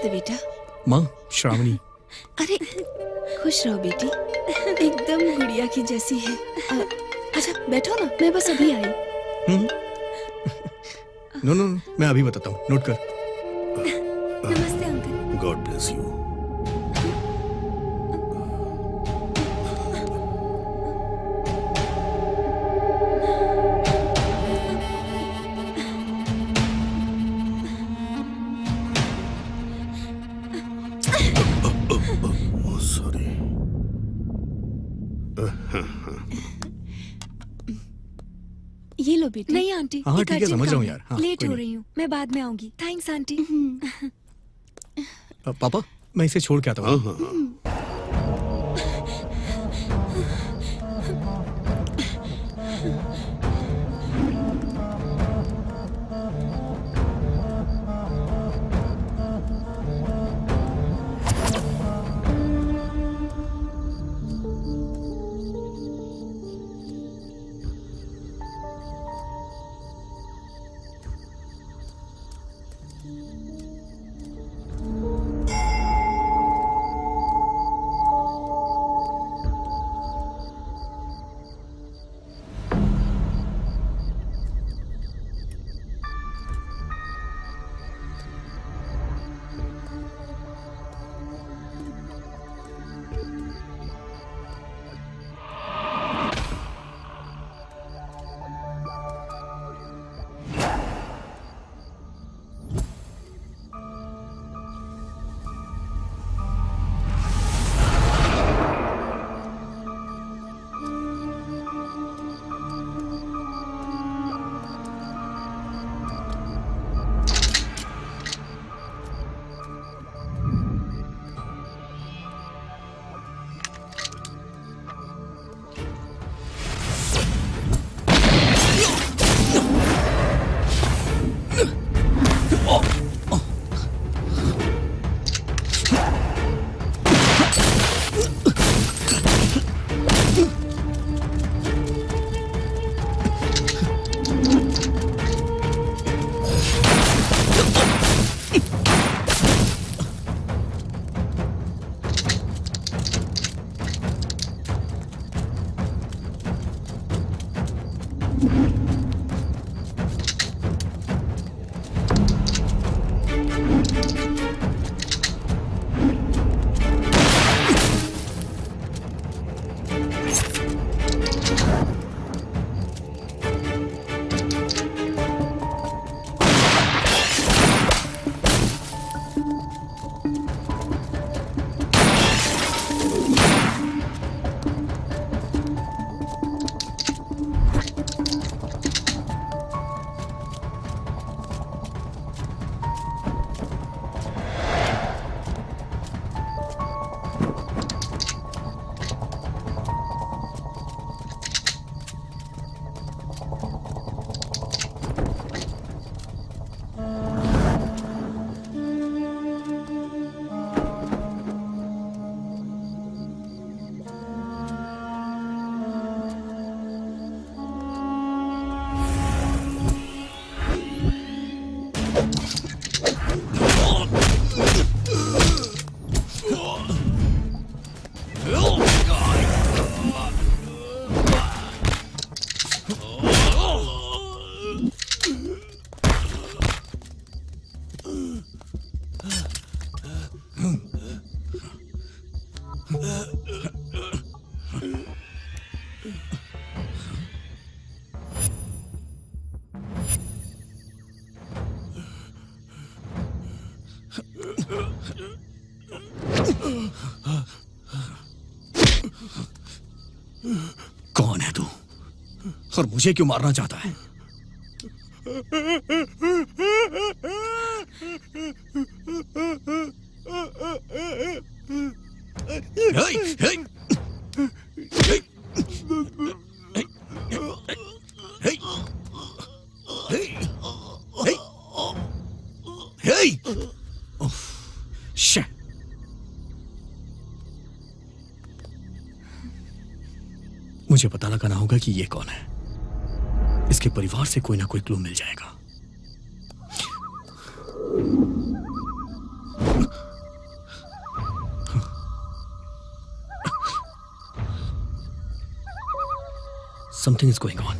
नमस्ते बेटा। माँ, श्रावणी। अरे खुश रहो बेटी, एकदम गुड़िया की जैसी है। अच्छा बैठो ना, मैं बस अभी आई। नो नो, मैं अभी बताता हूँ, नोट कर। नमस्ते uncle. God bless you. Sorry. ये लो बेटी। नहीं आंटी, हाँ, एक ठीक है, अर्जेंट समझ रहा काम हूँ है। यार। हाँ, लेट कोई हो नहीं। रही हूँ, मैं बाद में आऊंगी। Thanks aunty. पापा, मैं इसे छोड़ के आता हाँ हूँ। हाँ हाँ। कौन है तू और मुझे क्यों मारना चाहता है? मुझे पता लगाना होगा कि ये कौन है। इसके परिवार से कोई ना कोई क्लू मिल जाएगा। Something is going on.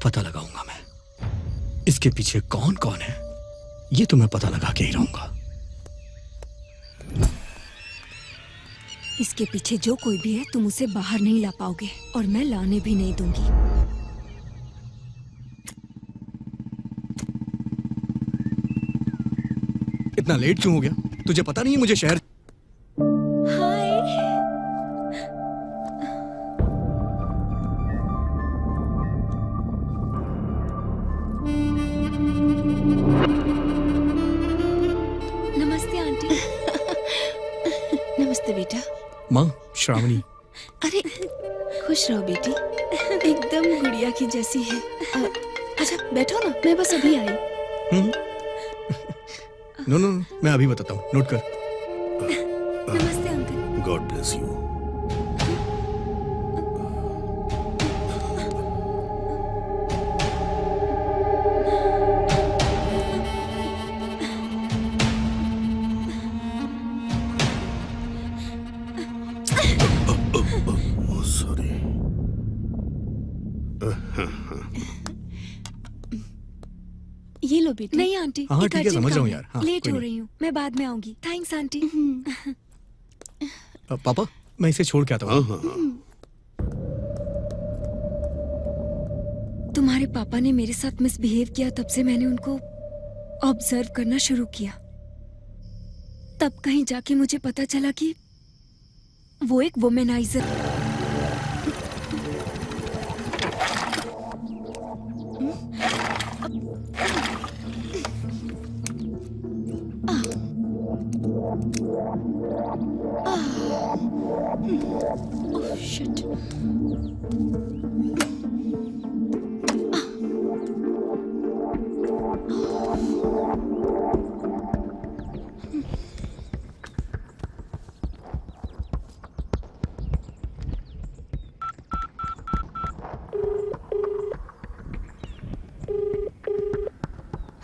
पता लगाऊंगा मैं इसके पीछे कौन कौन है, ये तो मैं पता लगा के ही रहूंगा। इसके पीछे जो कोई भी है तुम उसे बाहर नहीं ला पाओगे और मैं लाने भी नहीं दूंगी। इतना लेट क्यों हो गया? तुझे पता नहीं है मुझे शहर। हाय। नमस्ते आंटी। नमस्ते बेटा। माँ श्रावणी। अरे खुश रहो बेटी, एकदम गुड़िया की जैसी है। अच्छा बैठो ना, मैं बस अभी आई। नो नो, मैं अभी बताता हूँ, नोट कर। नमस्ते uncle. God bless you. Sorry. ये लो बेटी। नहीं आंटी, हाँ, एक ठीक है, अर्जेंट समझ रहा काम हूँ है। यार। हाँ, लेट कोई हो नहीं। रही हूँ, मैं बाद में आऊंगी। Thanks aunty. पापा मैं इसे छोड़ के आता हाँ हूँ। हाँ हाँ। तुम्हारे पापा ने मेरे साथ मिसबिहेव किया, तब से मैंने उनको ऑब्जर्व करना शुरू किया। तब कहीं जाके मुझे पता चला कि वो एक वुमेनाइजर। ओह शिट।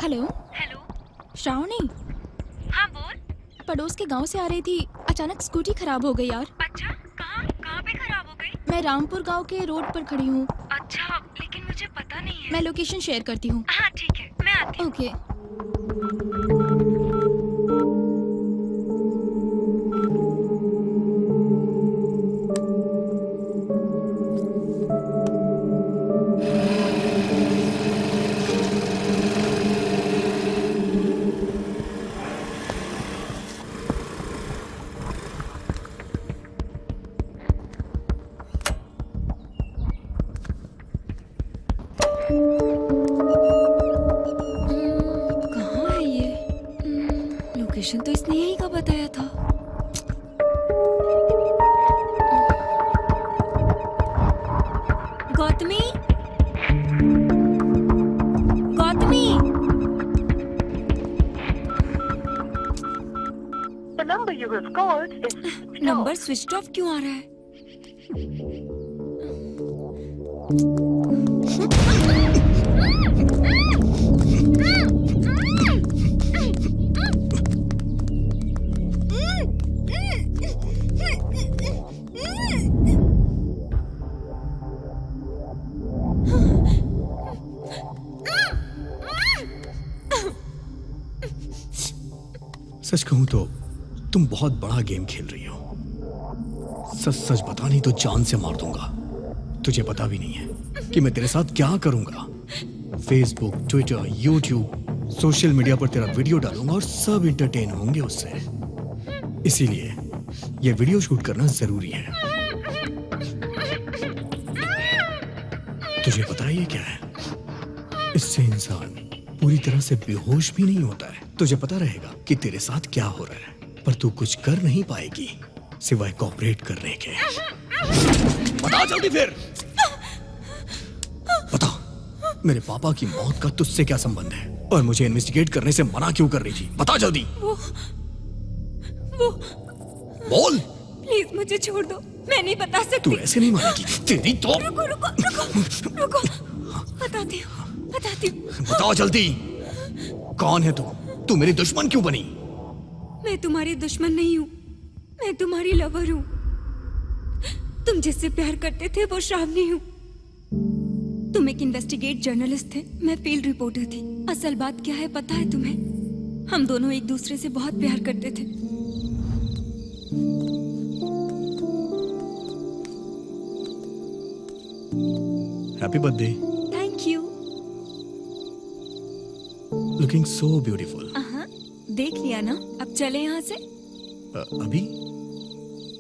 हेलो। हेलो। श्रावणी, हाँ बोल। पड़ोस के गांव से आ रही थी, अचानक स्कूटी खराब हो गई यार। अच्छा, कहाँ पे खराब हो गई? मैं रामपुर गांव के रोड पर खड़ी हूँ। अच्छा, लेकिन मुझे पता नहीं है। मैं लोकेशन शेयर करती हूँ। हाँ ठीक है, मैं आती हूँ। ओके। कहाँ है ये? लोकेशन तो इसने यहीं का बताया था। Gautami, Gautami. The number you have called is number switch off क्यों आ रहा है? सच कहूं तो तुम बहुत बड़ा गेम खेल रही हो। सच सच बता, नहीं तो जान से मार दूंगा। तुझे पता भी नहीं है कि मैं तेरे साथ क्या करूंगा। Facebook, Twitter, YouTube, social media पर तेरा वीडियो डालूंगा और सब इंटरटेन होंगे उससे। इसीलिए ये वीडियो शूट करना जरूरी है। तुझे पता है ये क्या है? इससे इंसान पूरी तरह से बेहोश भी नहीं होता है। तुझे पता रहेगा कि तेरे साथ क्या हो रहा है, पर तू कुछ कर नहीं पाएगी सिवाय कोऑपरेट करने के। बता जल्दी फिर, बता मेरे पापा की मौत का तुझसे क्या संबंध है और मुझे इन्वेस्टिगेट करने से मना क्यों कर रही थी? बता जल्दी। वो बोल। प्लीज मुझे छोड़ दो, मैं नहीं बता सकती। तू ऐसे नहीं मानेगी तेरी तो। रुको रुको रुको रुको, बताती हूँ बताती हूँ। बताओ जल्दी, कौन है तू? तू मेरी दुश्मन क्यों बनी? मैं तुम्हारी दुश्मन नहीं हूँ, मैं तुम्हारी लवर हूँ। तुम जिससे प्यार करते थे वो श्रावणी हूँ। तुम एक इन्वेस्टिगेट जर्नलिस्ट थे, मैं फील्ड रिपोर्टर थी। असल बात क्या है पता है तुम्हें? हम दोनों एक दूसरे से बहुत प्यार करते थे। Happy birthday. Thank you. Looking so beautiful. देख लिया ना, अब चले यहाँ से। अभी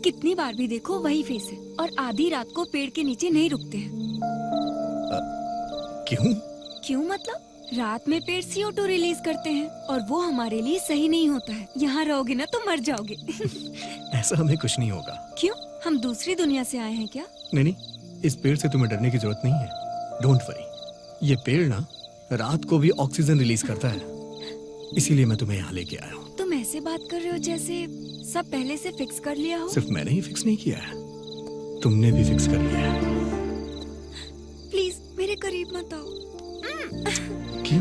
कितनी बार भी देखो वही फेस है, और आधी रात को पेड़ के नीचे नहीं रुकते हैं। क्यों? क्यों मतलब? रात में पेड़ CO2 रिलीज करते हैं और वो हमारे लिए सही नहीं होता है। यहाँ रहोगे ना तो मर जाओगे। ऐसा हमें कुछ नहीं होगा। क्यों? हम दूसरी दुनिया से आए हैं क्या? नहीं नहीं, इस पेड़ से तुम्हें डरने की जरूरत नहीं है। डोंट वरी, ये पेड़ ना रात को भी ऑक्सीजन रिलीज करता है, इसीलिए मैं तुम्हें यहाँ लेके आया हूँ। तुम ऐसे बात कर रहे हो जैसे सब पहले से फिक्स कर लिया हो। सिर्फ मैंने ही फिक्स नहीं किया है, तुमने भी फिक्स कर लिया है। प्लीज मेरे करीब मत आओ। क्यों?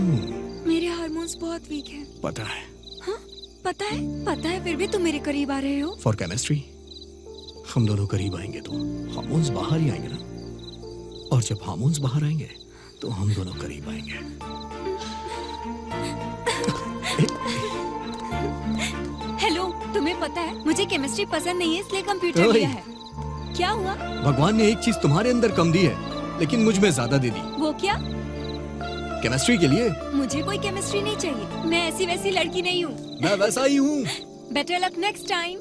मेरे हार्मोन्स बहुत वीक हैं। पता है। हाँ पता है, फिर भी तुम मेरे करीब आ रहे हो। फॉर केमिस्ट्री हम दोनों करीब आएंगे तो हार्मोन्स बाहर ही आएंगे ना, और जब हार्मोन्स बाहर आएंगे तो हम दोनों करीब आएंगे। हेलो, तुम्हें पता है मुझे केमिस्ट्री पसंद नहीं है, इसलिए कंप्यूटर लिया है। क्या हुआ? भगवान ने एक चीज तुम्हारे अंदर कम दी है, लेकिन मुझ में ज्यादा दे दी। वो क्या? केमिस्ट्री के लिए। मुझे कोई केमिस्ट्री नहीं चाहिए, मैं ऐसी वैसी लड़की नहीं हूँ। मैं वैसा ही हूँ। Better luck next time.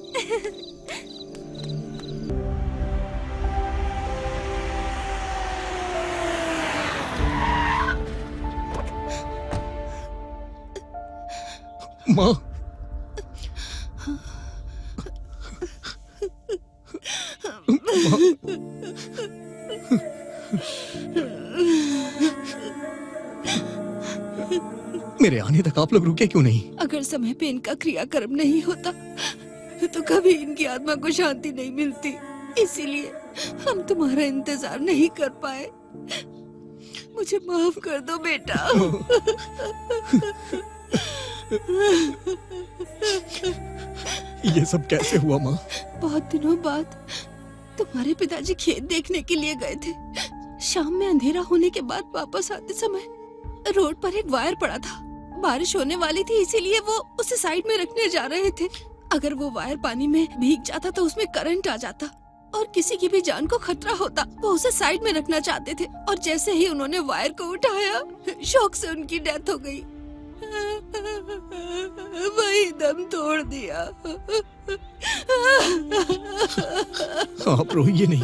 माँ, मेरे आने तक आप लोग रुके क्यों नहीं? अगर समय पे इनका क्रियाकर्म नहीं होता तो कभी इनकी आत्मा को शांति नहीं मिलती, इसीलिए हम तुम्हारा इंतजार नहीं कर पाए। मुझे माफ कर दो बेटा। ये सब कैसे हुआ माँ? बहुत दिनों बाद तुम्हारे पिताजी खेत देखने के लिए गए थे। शाम में अंधेरा होने के बाद वापस आते समय रोड पर एक वायर पड़ा था। बारिश होने वाली थी, इसीलिए वो उसे साइड में रखने जा रहे थे। अगर वो वायर पानी में भीग जाता तो उसमें करंट आ जाता और किसी की भी जान को खतरा होता। वो उसे साइड में रखना चाहते थे, और जैसे ही उन्होंने वायर को उठाया, शॉक से उनकी डेथ हो गई। वही दम तोड़ दिया। आप रोइए नहीं।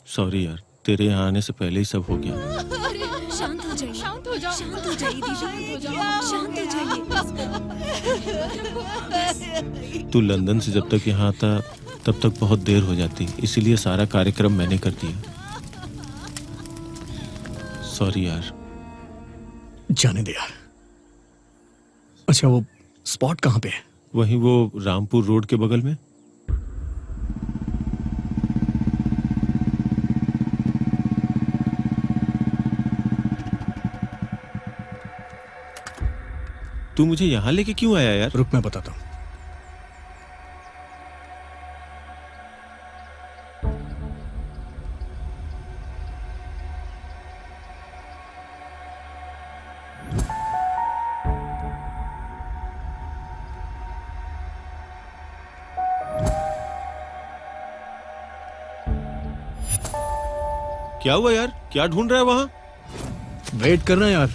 सॉरी यार, तेरे यहाँ आने से पहले ही सब हो गया। शांत हो जाइए, शांत हो जाओ, शांत हो जाइए दीदी, शांत हो जाइए। तू लंदन से जब तक यहाँ आता तब तक बहुत देर हो जाती, इसीलिए सारा कार्यक्रम मैंने कर दिया। सॉरी यार। जाने दे यार। अच्छा, वो स्पॉट कहाँ पे है? वहीं वो रामपुर रोड के बगल में। तू मुझे यहाँ लेके क्यों आया यार? रुक, मैं बताता हूँ। क्या हुआ यार? क्या ढूंढ रहा है वहां? वेट करना यार।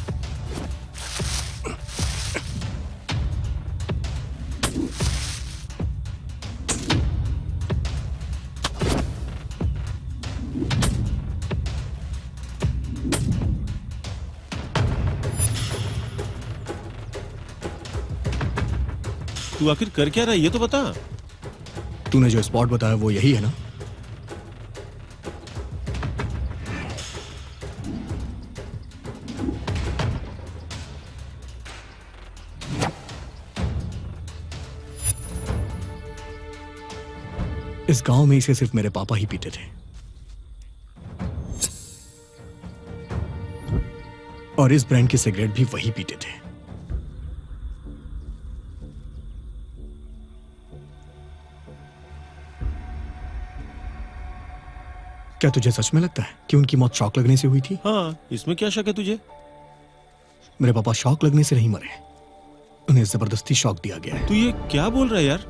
तू आखिर कर क्या रहा है ये तो बता। तूने जो स्पॉट बताया वो यही है ना? इस गांव में इसे सिर्फ मेरे पापा ही पीते थे, और इस ब्रांड की सिगरेट भी वही पीते थे। क्या तुझे सच में लगता है कि उनकी मौत शॉक लगने से हुई थी? हाँ, इसमें क्या शक है तुझे? मेरे पापा शॉक लगने से नहीं मरे, उन्हें जबरदस्ती शॉक दिया गया है। तू ये क्या बोल रहा है यार?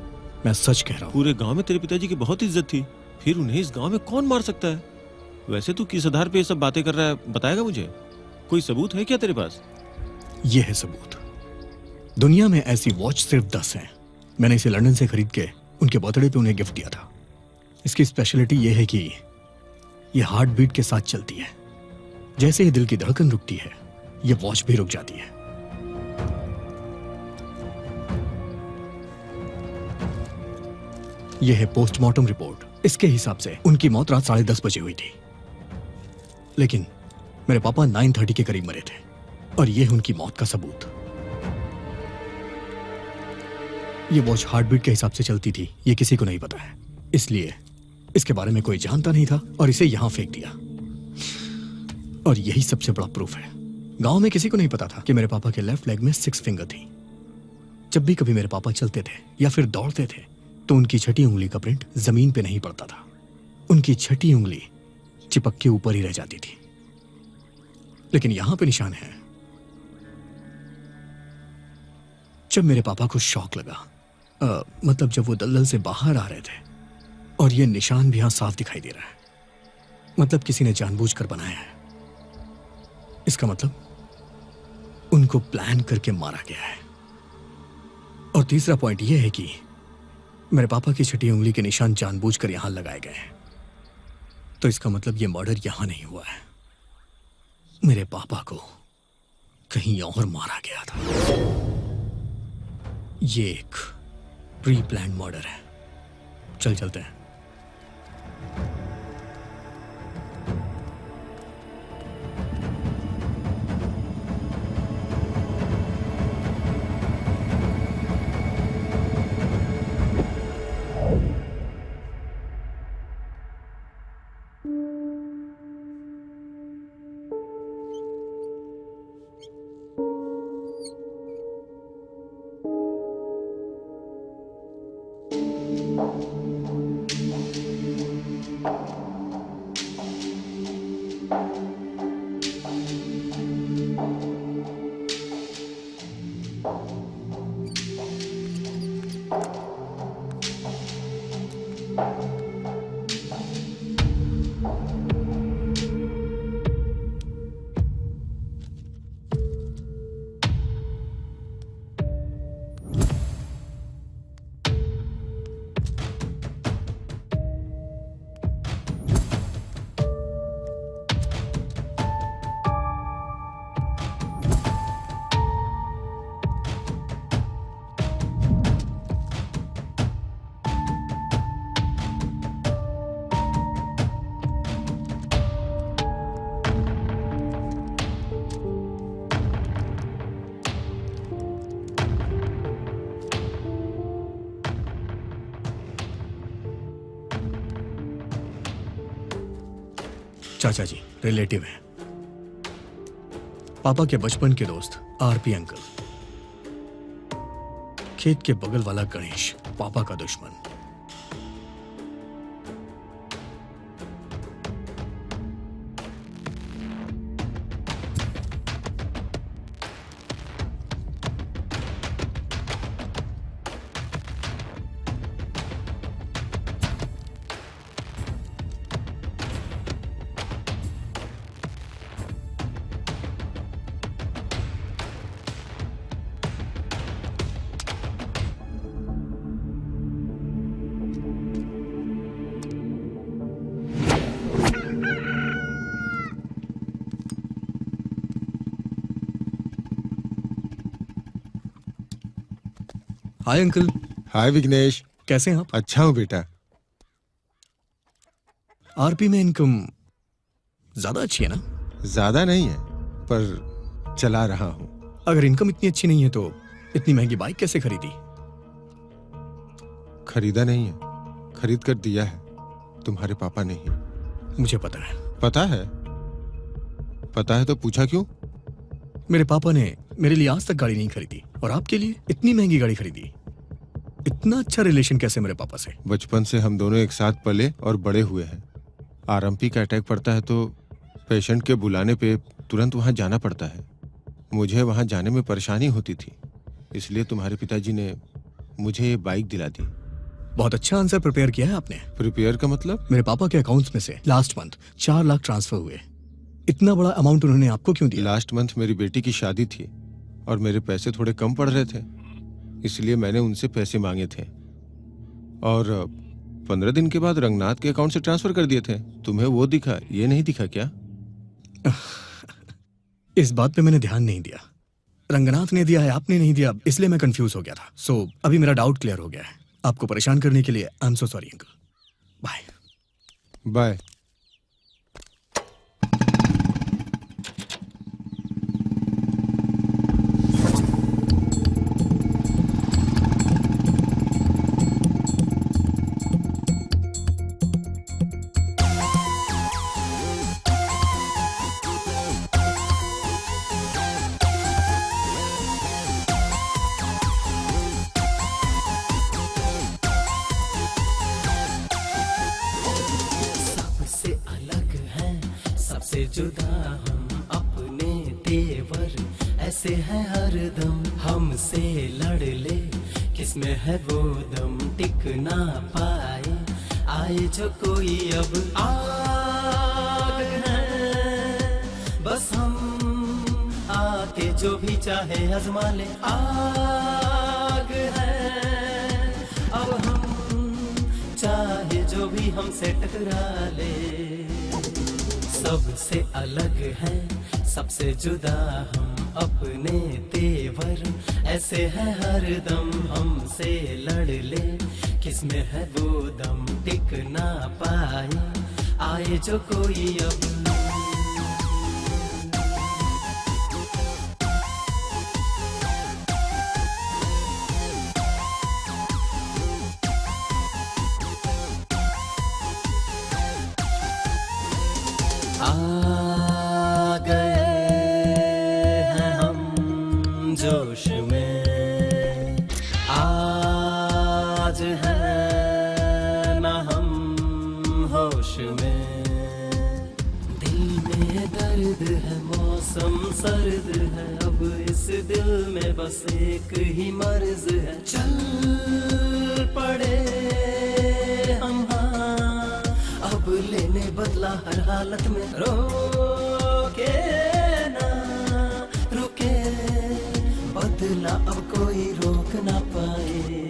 मैं सच कह रहा हूँ। पूरे गांव में तेरे पिताजी की बहुत इज्जत थी, फिर उन्हें इस गांव में कौन मार सकता है? वैसे तू किस आधार पे ये सब बातें कर रहा है, बताएगा मुझे? कोई सबूत है क्या तेरे पास? ये है सबूत। दुनिया में ऐसी वॉच सिर्फ 10 हैं। मैंने इसे लंदन से खरीद के उनके बर्थडे पे उन्हें गिफ्ट दिया था। इसकी स्पेशलिटी ये है कि ये हार्ट बीट के साथ चलती है। जैसे ही दिल की धड़कन रुकती है, ये वॉच भी रुक जाती है। यह है पोस्टमार्टम रिपोर्ट। इसके हिसाब से उनकी मौत रात 10:30 बजे हुई थी, लेकिन मेरे पापा 9:30 के करीब मरे थे, और यह है उनकी मौत का सबूत। यह वॉच हार्ट बीट के हिसाब से चलती थी, यह किसी को नहीं पता है, इसलिए इसके बारे में कोई जानता नहीं था और इसे यहां फेंक दिया। और यही सबसे बड़ा प्रूफ है। गांव में किसी को नहीं पता था कि मेरे पापा के लेफ्ट लेग में 6 फिंगर थी। जब भी कभी मेरे पापा चलते थे या फिर दौड़ते थे, तो उनकी छठी उंगली का प्रिंट जमीन पे नहीं पड़ता था। उनकी छठी उंगली चिपक के ऊपर ही रह जाती थी। लेकिन यहां पे निशान है। जब मेरे पापा को शॉक लगा, मतलब जब वो दलदल से बाहर आ रहे थे, और ये निशान भी यहां साफ दिखाई दे रहा है, मतलब किसी ने जानबूझकर बनाया है। इसका मतलब उनको प्लान करके मारा गया है। और तीसरा पॉइंट यह है कि मेरे पापा की छठी उंगली के निशान जानबूझकर यहां लगाए गए हैं। तो इसका मतलब यह मर्डर यहां नहीं हुआ है, मेरे पापा को कहीं और मारा गया था। ये एक प्री प्लान मर्डर है। चल चलते हैं। चाचा जी रिलेटिव हैं, पापा के बचपन के दोस्त आरपी अंकल। खेत के बगल वाला गणेश पापा का दुश्मन। Hi uncle. हाय विघ्नेश, कैसे हैं आप? अच्छा हूँ बेटा। आरपी में इनकम ज्यादा अच्छी है ना? ज्यादा नहीं है, पर चला रहा हूँ। अगर इनकम इतनी अच्छी नहीं है तो इतनी महंगी बाइक कैसे खरीदी? खरीदा नहीं है, खरीद कर दिया है, तुम्हारे पापा ने ही। मुझे पता है। पता है? पता है तो पूछा क्यों? मेरे पापा ने मेरे लिए आज तक गाड़ी नहीं खरीदी और आपके लिए इतनी महंगी गाड़ी खरीदी। इतना अच्छा रिलेशन कैसे मेरे पापा से? बचपन से हम दोनों एक साथ पले और बड़े हुए हैं। आरएमपी का अटैक पड़ता है तो पेशेंट के बुलाने पे तुरंत वहां जाना पड़ता है। मुझे वहां जाने में परेशानी होती थी, इसलिए तुम्हारे पिताजी ने मुझे ये बाइक दिला दी। बहुत अच्छा आंसर प्रिपेयर किया है आपने। प्रिपेयर का मतलब? मेरे पापा के अकाउंट्स में से लास्ट मंथ 4 लाख ट्रांसफर हुए। इतना बड़ा अमाउंट उन्होंने आपको क्यों दिया? लास्ट मंथ मेरी बेटी की शादी थी और मेरे पैसे थोड़े कम पड़ रहे थे, इसलिए मैंने उनसे पैसे मांगे थे और 15 दिन के बाद रंगनाथ के अकाउंट से ट्रांसफर कर दिए थे। तुम्हें वो दिखा, ये नहीं दिखा क्या? इस बात पे मैंने ध्यान नहीं दिया। रंगनाथ ने दिया है, आपने नहीं दिया, इसलिए मैं कंफ्यूज हो गया था। सो अभी मेरा डाउट क्लियर हो गया है। आपको परेशान करने के लिए I am so sorry uncle. Bye bye. सबसे अलग हैं, सबसे जुदा हम अपने तेवर ऐसे हैं हरदम। हमसे लड़ ले किसमें है वो दम, टिक ना पाए आए जो कोई अब। आग है बस हम आके जो भी चाहे आजमा ले। आग है अब हम चाहे जो भी हमसे टकरा ले। सबसे अलग है, सबसे जुदा हम अपने तेवर ऐसे हैं हरदम। हमसे लड़ ले किसमें है वो दम, टिक ना पाए आए जो कोई अब। आ गए हैं हम जोश में, आज है ना हम होश में। दिल में दर्द है, मौसम सर्द है, अब इस दिल में बस एक ही मर्ज है। चल पड़े हम अब लेने बदला हर हालत में। रोके ना रुके बदला अब कोई रोक ना पाए।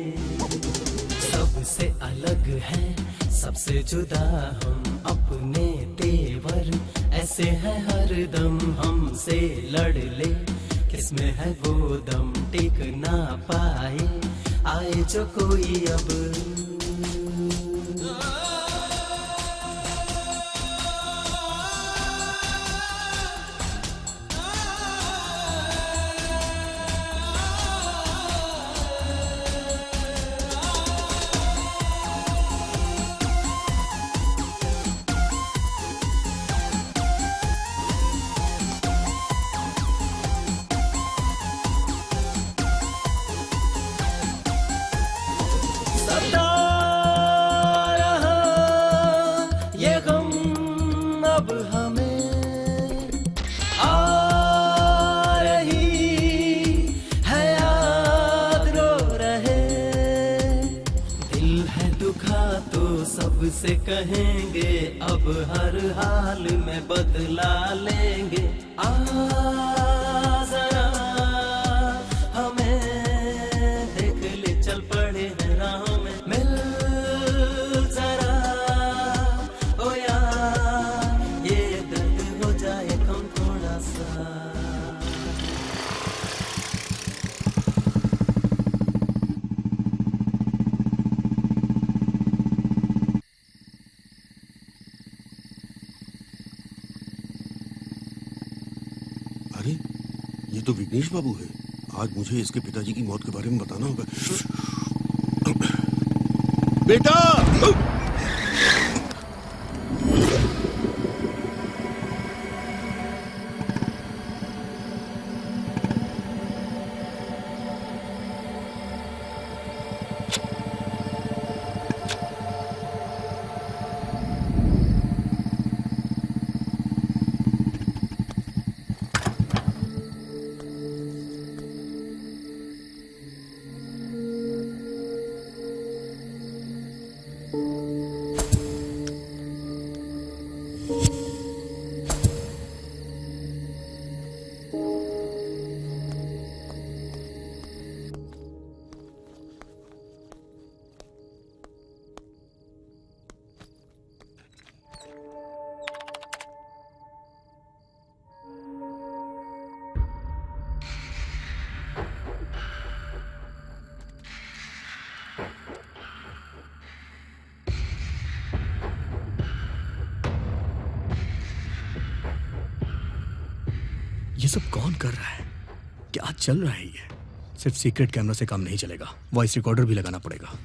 सबसे अलग है, सबसे जुदा हम अपने तेवर ऐसे हैं हरदम। हमसे लड़ ले किसमें है वो दम, टिक ना पाए आए जो कोई अब। सबसे कहेंगे अब हर हाल में बदला लेंगे। आ जरा हमें देख ले, चल पड़े हैं राहों में। मिल जरा ओ यार, ये दर्द हो जाए कम थोड़ा सा। अरे ये तो विघ्नेश बाबू है। आज मुझे इसके पिताजी की मौत के बारे में बताना होगा। बेटा। ये सब कौन कर रहा है? क्या चल रहा है ये? सिर्फ सीक्रेट कैमरा से काम नहीं चलेगा, वॉइस रिकॉर्डर भी लगाना पड़ेगा।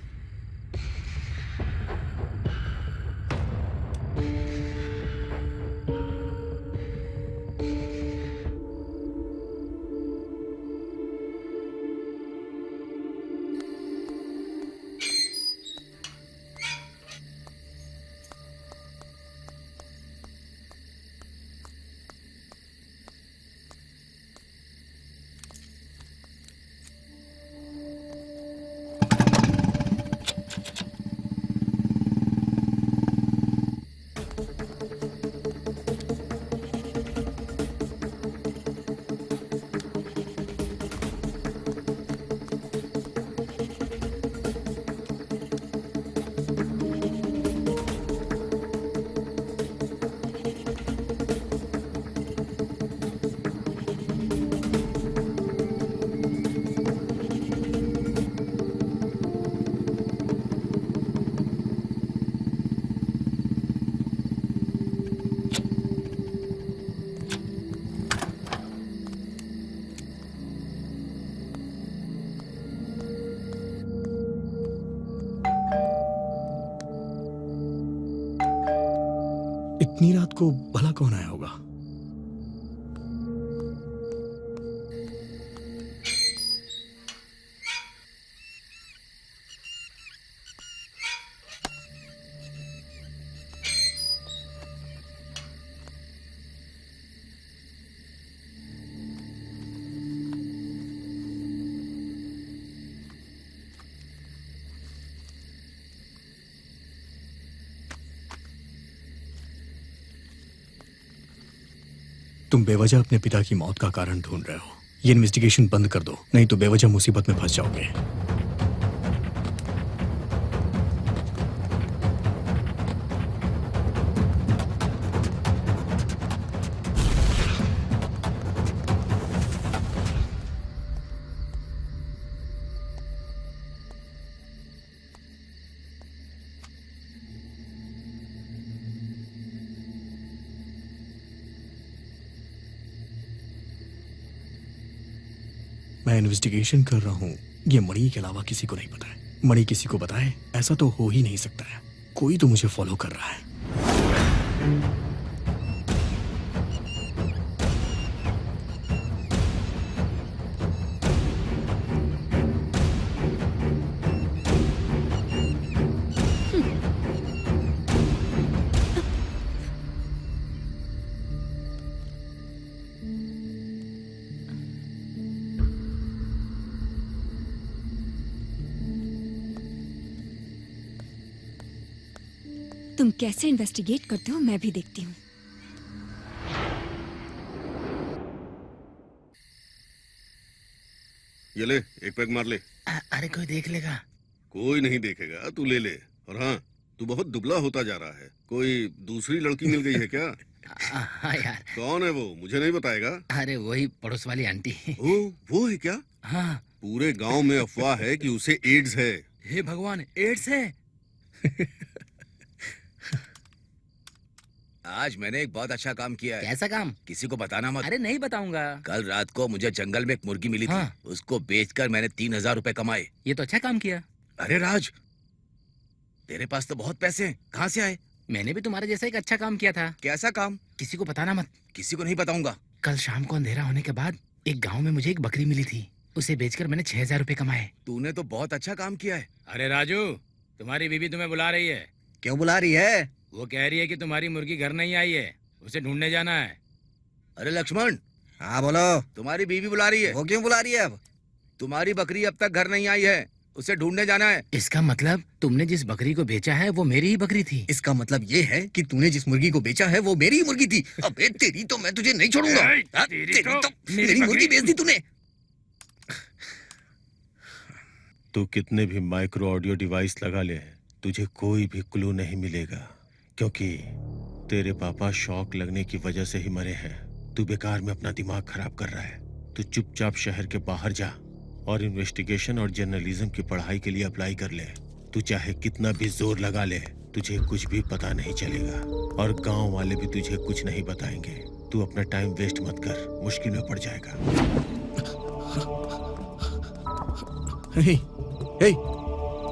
इतनी रात को भला कौन आया होगा? तुम बेवजह अपने पिता की मौत का कारण ढूंढ रहे हो। ये इन्वेस्टिगेशन बंद कर दो, नहीं तो बेवजह मुसीबत में फंस जाओगे। मैं इन्वेस्टिगेशन कर रहा हूँ, ये मणि के अलावा किसी को नहीं पता है। मणि किसी को बताए ऐसा तो हो ही नहीं सकता है। कोई तो मुझे फॉलो कर रहा है। तुम कैसे इन्वेस्टिगेट करते हो मैं भी देखती हूँ। ये ले, एक पैक मार ले। अरे कोई देख लेगा। कोई नहीं देखेगा, तू ले ले। और हाँ, तू बहुत दुबला होता जा रहा है। कोई दूसरी लड़की मिल गई है क्या? हाँ यार। कौन है वो, मुझे नहीं बताएगा? अरे वही पड़ोस वाली आंटी। ओ, वो है क्या? हाँ। पूरे गांव में अफवाह है कि उसे एड्स है। हे भगवान, एड्स है? आज मैंने एक बहुत अच्छा काम किया है। कैसा काम? किसी को बताना मत। अरे नहीं बताऊंगा। कल रात को मुझे जंगल में एक मुर्गी मिली हाँ। थी, उसको बेचकर मैंने 3000 रुपए कमाए। ये तो अच्छा काम किया। अरे राज, तेरे पास तो बहुत पैसे हैं, कहाँ से आए? मैंने भी तुम्हारे जैसा एक अच्छा काम किया था। कैसा काम? किसी को बताना मत। किसी को नहीं बताऊंगा। कल शाम को अंधेरा होने के बाद एक गांव में मुझे एक बकरी मिली थी। उसे बेचकर मैंने 6,000 रुपए कमाए। तूने तो बहुत अच्छा काम किया है। अरे राजू, तुम्हारी बीवी तुम्हें बुला रही है। क्यों बुला रही है? वो कह रही है कि तुम्हारी मुर्गी घर नहीं आई है, उसे ढूंढने जाना है। अरे लक्ष्मण, हाँ बोलो। तुम्हारी बीवी बुला रही है। वो क्यों बुला रही है अब? तुम्हारी बकरी अब तक घर नहीं आई है, उसे ढूंढने जाना है। इसका मतलब तुमने जिस बकरी को बेचा है वो मेरी ही बकरी थी। इसका मतलब ये है कि तूने जिस मुर्गी को बेचा है वो मेरी ही मुर्गी थी। अबे तेरी तो मैं तुझे नहीं छोड़ूंगा। तेरी तो मेरी मुर्गी बेच दी तूने। तू कितने भी माइक्रो ऑडियो डिवाइस लगा ले, तुझे कोई भी क्लू नहीं मिलेगा, क्योंकि तेरे पापा शॉक लगने की वजह से ही मरे हैं। तू बेकार में अपना दिमाग खराब कर रहा है। तू चुपचाप शहर के बाहर जा और इन्वेस्टिगेशन और जर्नलिज्म की पढ़ाई के लिए अप्लाई कर ले। तू चाहे कितना भी जोर लगा ले, तुझे कुछ भी पता नहीं चलेगा और गांव वाले भी तुझे कुछ नहीं बताएंगे। तू अपना टाइम वेस्ट मत कर, मुश्किल में पड़ जाएगा। हे, हे,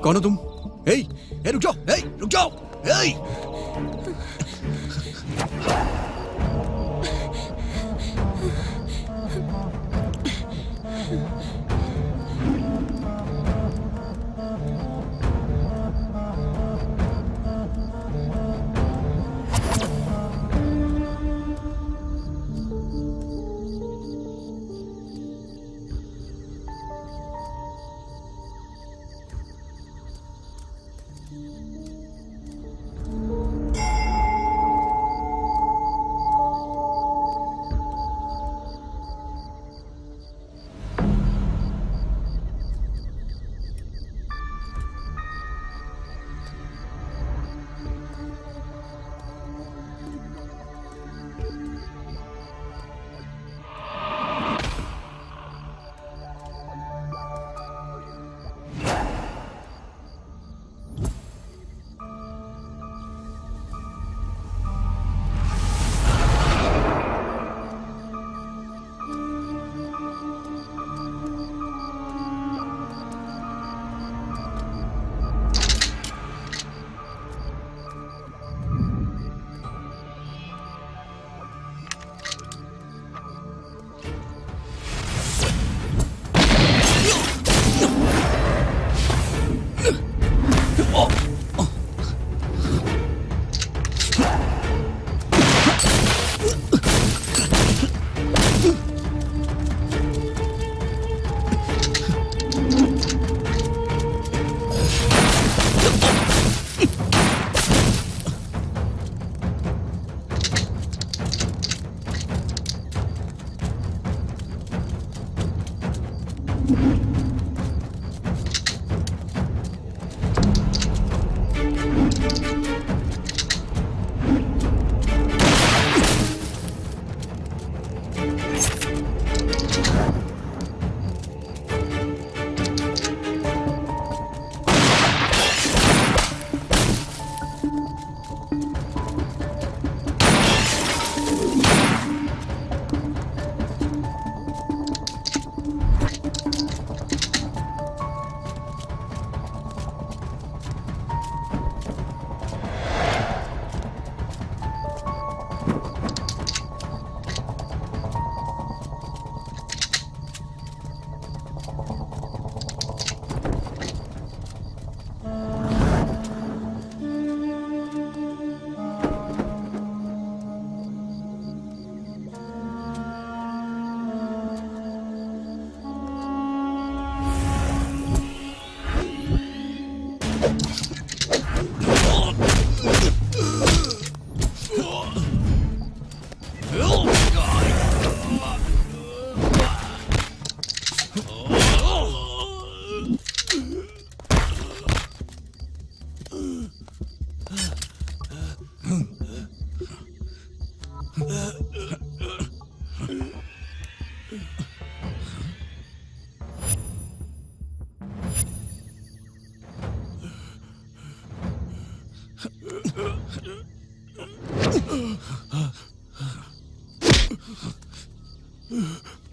कौन हो तुम? हे, हे, रुक जाओ, हे, रुक जाओ, हे।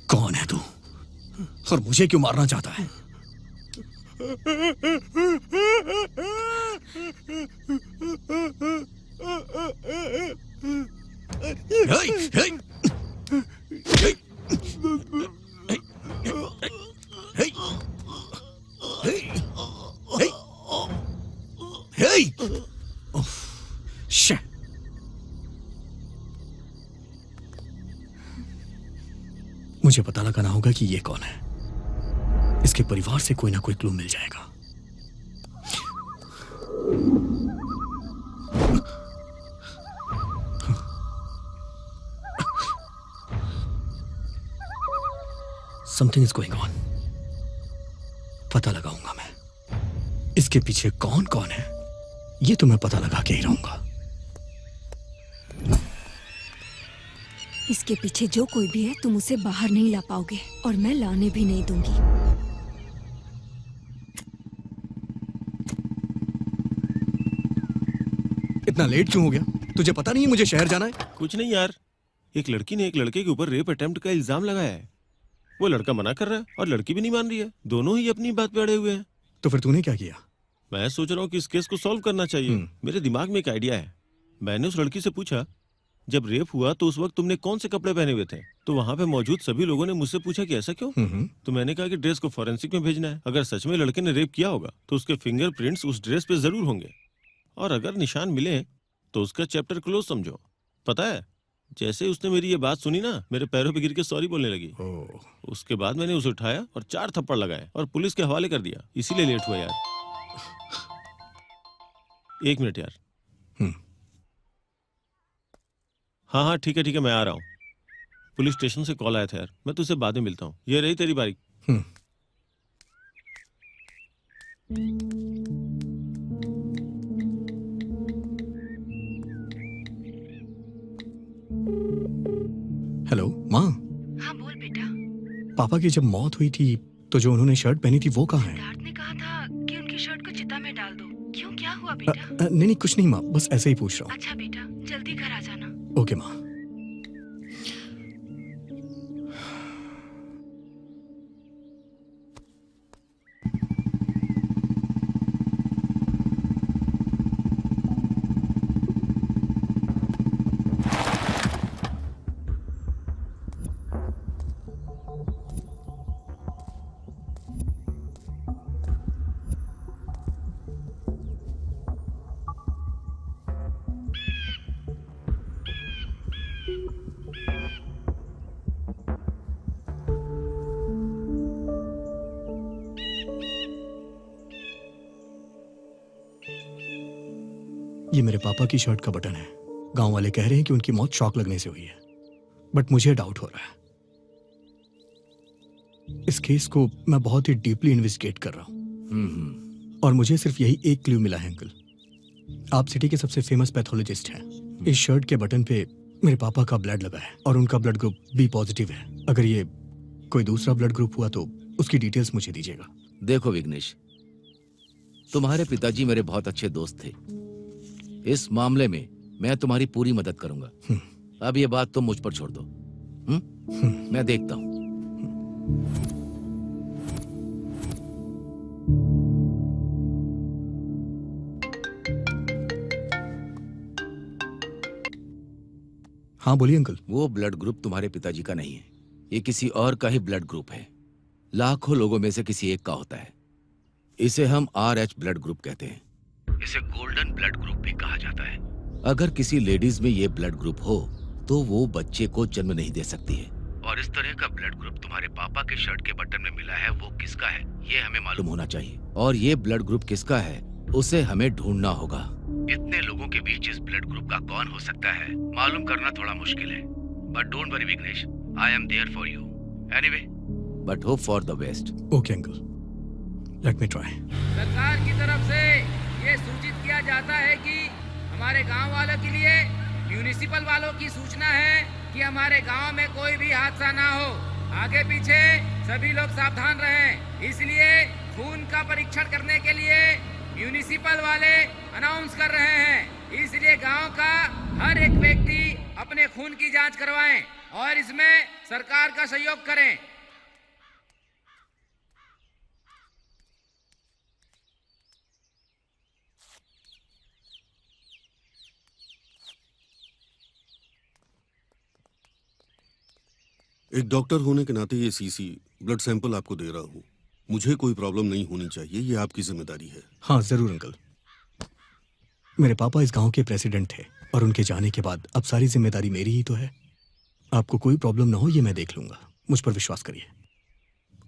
कौन है तू और मुझे क्यों मारना चाहता है? शे। मुझे पता लगाना होगा कि ये कौन है। इसके परिवार से कोई ना कोई क्लू मिल जाएगा। Something is going on. पता लगाऊंगा मैं इसके पीछे कौन कौन है। ये तो मैं पता लगा के ही रहूंगा। इसके पीछे जो कोई भी है तुम उसे बाहर नहीं ला पाओगे और मैं लाने भी नहीं दूंगी। इतना लेट क्यों हो गया? तुझे पता नहीं है मुझे शहर जाना है? कुछ नहीं यार, एक लड़की ने एक लड़के के ऊपर रेप अटेम्प्ट का इल्जाम लगाया है। वो लड़का मना कर रहा है और लड़की भी नहीं मान रही है। दोनों ही अपनी बात पे अड़े हुए हैं। तो फिर तूने क्या किया? मैं सोच रहा हूँ कि इस केस को सॉल्व करना चाहिए। मेरे दिमाग में एक आइडिया है। मैंने उस लड़की से पूछा, जब रेप हुआ तो उस वक्त तुमने कौन से कपड़े पहने हुए थे? तो वहां पे मौजूद सभी लोगों ने मुझसे पूछा कि ऐसा क्यों? तो मैंने कहा कि ड्रेस को फॉरेंसिक में भेजना है। अगर सच में लड़के ने रेप किया होगा तो उसके फिंगरप्रिंट्स उस ड्रेस पे जरूर होंगे, और अगर निशान मिले तो उसका चैप्टर क्लोज समझो। पता है, जैसे उसने मेरी ये बात सुनी ना, मेरे पैरों पे गिर के सॉरी बोलने लगी। उसके बाद मैंने उसे उठाया और 4 थप्पड़ लगाए और पुलिस के हवाले कर दिया। इसीलिए लेट हुआ यार। 1 मिनट यार। हाँ, ठीक है, मैं आ रहा हूँ। पुलिस स्टेशन से कॉल आया था यार, मैं तुझसे बाद में मिलता हूँ। ये रही तेरी बारी। हेलो माँ। हाँ बोल बेटा। पापा की जब मौत हुई थी तो जो उन्होंने शर्ट पहनी थी वो कहाँ है? सिद्धार्थ ने कहा था कि उनकी शर्ट को चिता में डाल दो। क्यों, क्या हुआ बेटा? नहीं कुछ नहीं माँ, बस ऐसे ही पूछ रहा हूँ। अच्छा बेटा, जल्दी घर आ जाना। ओके माँ। ये मेरे पापा की शर्ट का बटन है। गांव वाले कह रहे हैं कि उनकी मौत शॉक लगने से हुई है, बट मुझे डाउट हो रहा है। इस केस को मैं बहुत ही डीपली इन्वेस्टिगेट कर रहा हूं और मुझे सिर्फ यही एक क्लू मिला है अंकल। आप सिटी के सबसे फेमस पैथोलॉजिस्ट हैं। इस शर्ट के बटन पे मेरे पापा का ब्लड लगा है और उनका ब्लड ग्रुप बी पॉजिटिव है। अगर ये कोई दूसरा ब्लड ग्रुप हुआ तो उसकी डिटेल्स मुझे दीजिएगा। देखो विघ्नेश, तुम्हारे पिताजी मेरे बहुत अच्छे दोस्त थे। इस मामले में मैं तुम्हारी पूरी मदद करूंगा। अब ये बात तुम मुझ पर छोड़ दो। मैं देखता हूं। हाँ बोलिए अंकल। वो ब्लड ग्रुप तुम्हारे पिताजी का नहीं है, ये किसी और का ही ब्लड ग्रुप है। लाखों लोगों में से किसी एक का होता है। इसे हम RH ब्लड ग्रुप कहते हैं। इसे गोल्डन ब्लड ग्रुप भी कहा जाता है। अगर किसी लेडीज में ये ब्लड ग्रुप हो तो वो बच्चे को जन्म नहीं दे सकती है। और इस तरह का ब्लड ग्रुप तुम्हारे पापा के शर्ट के बटन में मिला है, वो किसका है ये हमें मालूम होना चाहिए। और ये ब्लड ग्रुप किसका है उसे हमें ढूंढना होगा। इतने लोगों के बीच इस ब्लड ग्रुप का कौन हो सकता है मालूम करना थोड़ा मुश्किल है। But don't worry Vighnesh, I am there for you. Anyway, but hope for the best. Okay uncle, let me try. सरकार की तरफ से ये सूचित किया जाता है कि हमारे गांव वालों के लिए म्यूनिसिपल वालों की सूचना है कि हमारे गांव में कोई भी हादसा ना हो। आगे पीछे सभी लोग सावधान रहें। इसलिए खून का परीक्षण करने के लिए म्यूनिसिपल वाले अनाउंस कर रहे हैं। इसलिए गांव का हर एक व्यक्ति अपने खून की जांच करवाएं और इसमें सरकार का सहयोग करें। एक डॉक्टर होने के नाते ये सीसी ब्लड सैंपल आपको दे रहा हूँ। मुझे कोई प्रॉब्लम नहीं होनी चाहिए, ये आपकी जिम्मेदारी है। हाँ जरूर अंकल। मेरे पापा इस गांव के प्रेसिडेंट थे और उनके जाने के बाद अब सारी जिम्मेदारी मेरी ही तो है। आपको कोई प्रॉब्लम ना हो ये मैं देख लूंगा, मुझ पर विश्वास करिए।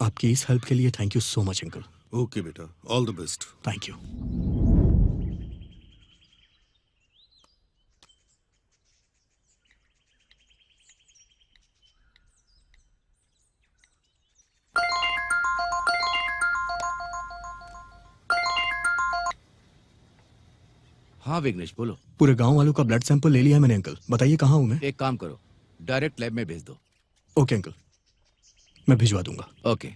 आपकी इस हेल्प के लिए thank you so much uncle. Okay बेटा, all the best. Thank you. हाँ विघ्नेश बोलो। पूरे गांव वालों का ब्लड सैंपल ले लिया है मैंने अंकल। बताइए कहाँ हूँ मैं? एक काम करो, डायरेक्ट लैब में भेज दो। ओके अंकल, मैं भिजवा दूंगा। ओके।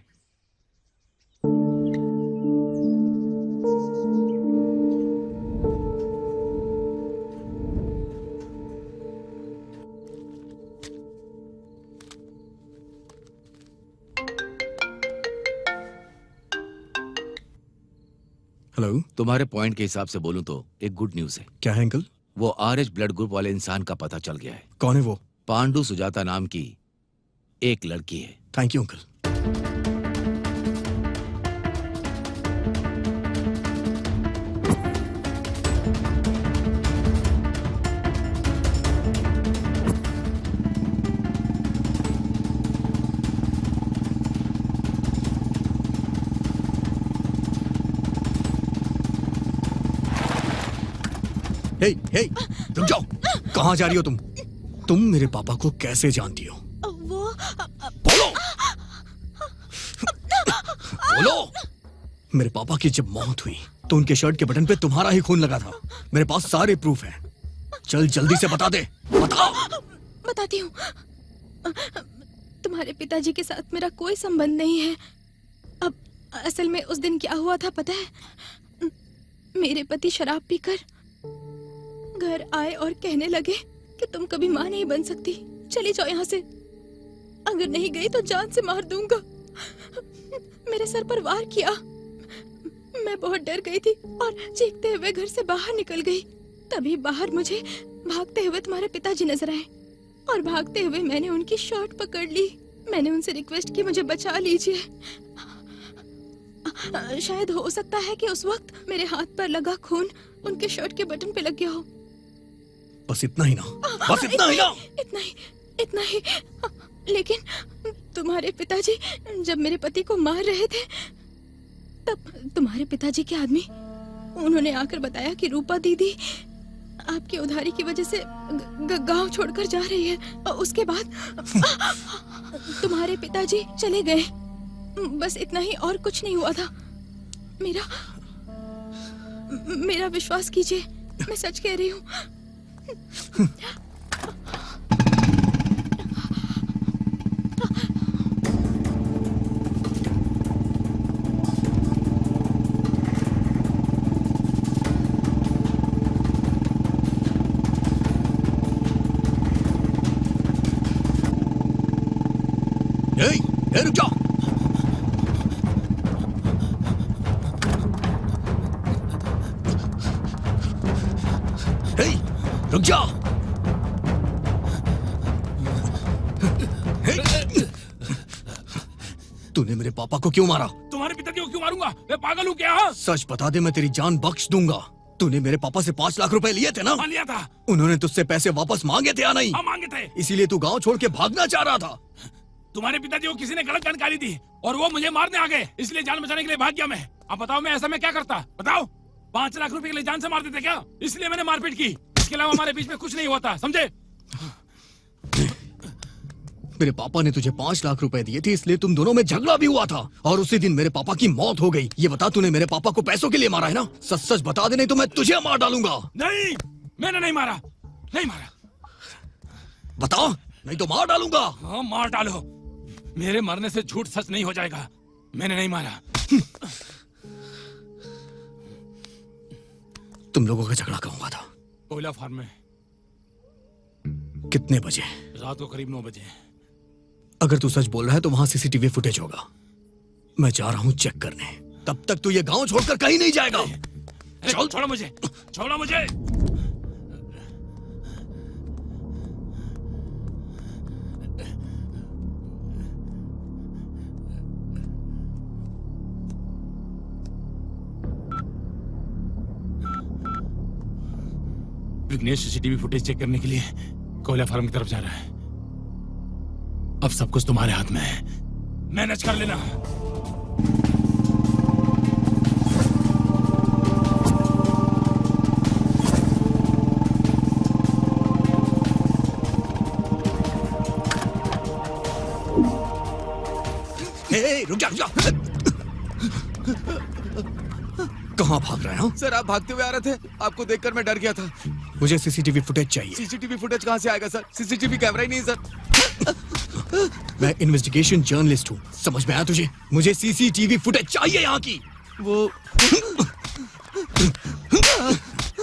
हेलो। तुम्हारे पॉइंट के हिसाब से बोलूं तो एक गुड न्यूज है। क्या है अंकल? वो आरएच ब्लड ग्रुप वाले इंसान का पता चल गया है। कौन है वो? पांडु सुजाता नाम की एक लड़की है। Thank you uncle. Hey hey रुक जाओ। कहाँ जा रही हो तुम? तुम मेरे पापा को कैसे जानती हो? वो बोलो बोलो। मेरे पापा की जब मौत हुई तो उनके शर्ट के बटन पे तुम्हारा ही खून लगा था। मेरे पास सारे प्रूफ हैं। चल जल्दी से बता दे, बताओ। बताती हूँ। तुम्हारे पिताजी के साथ मेरा कोई संबंध नहीं है। अब असल में उस दिन क्या हुआ था पता है? मेरे पति शराब पीकर घर आए और कहने लगे कि तुम कभी माँ नहीं बन सकती, चली जाओ यहाँ से। अगर नहीं गई तो जान से मार दूंगा। मेरे सर पर वार किया। मैं बहुत डर गई थी और चीखते हुए घर से बाहर निकल गई। तभी बाहर मुझे भागते हुए तुम्हारे पिताजी नजर आए और भागते हुए मैंने उनकी शर्ट पकड़ ली। मैंने उनसे रिक्वेस्ट की मुझे बचा लीजिए। शायद हो सकता है कि उस वक्त मेरे हाथ पर लगा खून उनके शर्ट के बटन पे लग गया हो। बस इतना ही ना, बस इतना ही ना। इतना ही। लेकिन तुम्हारे पिताजी जब मेरे पति को मार रहे थे तब तुम्हारे पिताजी के आदमी उन्होंने आकर बताया कि रूपा दीदी आपकी उधारी की वजह से गांव छोड़कर जा रही है। और उसके बाद तुम्हारे पिताजी चले गए। बस इतना ही, और कुछ नहीं हुआ था। मेरा विश्वास कीजिए, मैं सच कह रही हूँ। रुक जाओ। रुक जाओ। तूने मेरे पापा को क्यों मारा? तुम्हारे पिताजी को क्यों मारूंगा? मैं पागल हूँ क्या? सच बता दे, मैं तेरी जान बख्श दूंगा। तूने मेरे पापा से 5 लाख रुपए लिए थे ना? हाँ लिया था। उन्होंने तुझसे पैसे वापस मांगे थे या नहीं? हाँ मांगे थे। इसीलिए तू गांव छोड़ के भागना चाह रहा था। तुम्हारे पिताजी को किसी ने गलत जानकारी दी और वो मुझे मारने आ गए, इसलिए जान बचाने के लिए भाग गया मैं। अब बताओ मैं ऐसा मैं क्या करता? बताओ। 5 लाख रुपए के लिए जान से मार देते क्या? इसलिए मैंने मारपीट की। इसके अलावा हमारे बीच में कुछ नहीं होता, समझे? मेरे पापा ने तुझे 5 लाख रुपए दिए थे, इसलिए तुम दोनों में झगड़ा भी हुआ था और उसी दिन मेरे पापा की मौत हो गई। ये बता, तूने मेरे पापा को पैसों के लिए मारा है ना? सच सच बता दे, नहीं तो मैं तुझे मार डालूंगा। नहीं, मैंने नहीं मारा। नहीं मारा। बता, नहीं तो मार डालूंगा। हाँ मार डालो। मेरे मरने से झूठ सच नहीं हो जाएगा। मैंने नहीं मारा। तुम लोगों का झगड़ा कब हुआ था? कोयला फार्म में। कितने बजे? रात को करीब 9 बजे। अगर तू सच बोल रहा है तो वहां सीसीटीवी फुटेज होगा। मैं जा रहा हूँ चेक करने। तब तक तू ये गांव छोड़कर कहीं नहीं जाएगा। चल, छोड़ो मुझे, छोड़ो मुझे। विघ्नेश सीसीटीवी फुटेज चेक करने के लिए कोयला फार्म की तरफ जा रहा है। अब सब कुछ तुम्हारे हाथ में है, मैनेज कर लेना। रुक जा, रुक जा। कहाँ भाग रहे हो? सर आप भागते हुए आ रहे थे, आपको देखकर मैं डर गया था। मुझे सीसीटीवी फुटेज चाहिए। सीसीटीवी फुटेज कहाँ से आएगा सर? सीसीटीवी कैमरा ही नहीं सर। मैं इन्वेस्टिगेशन जर्नलिस्ट हूँ, समझ में आया तुझे? मुझे सीसीटीवी फुटेज चाहिए यहाँ की। वो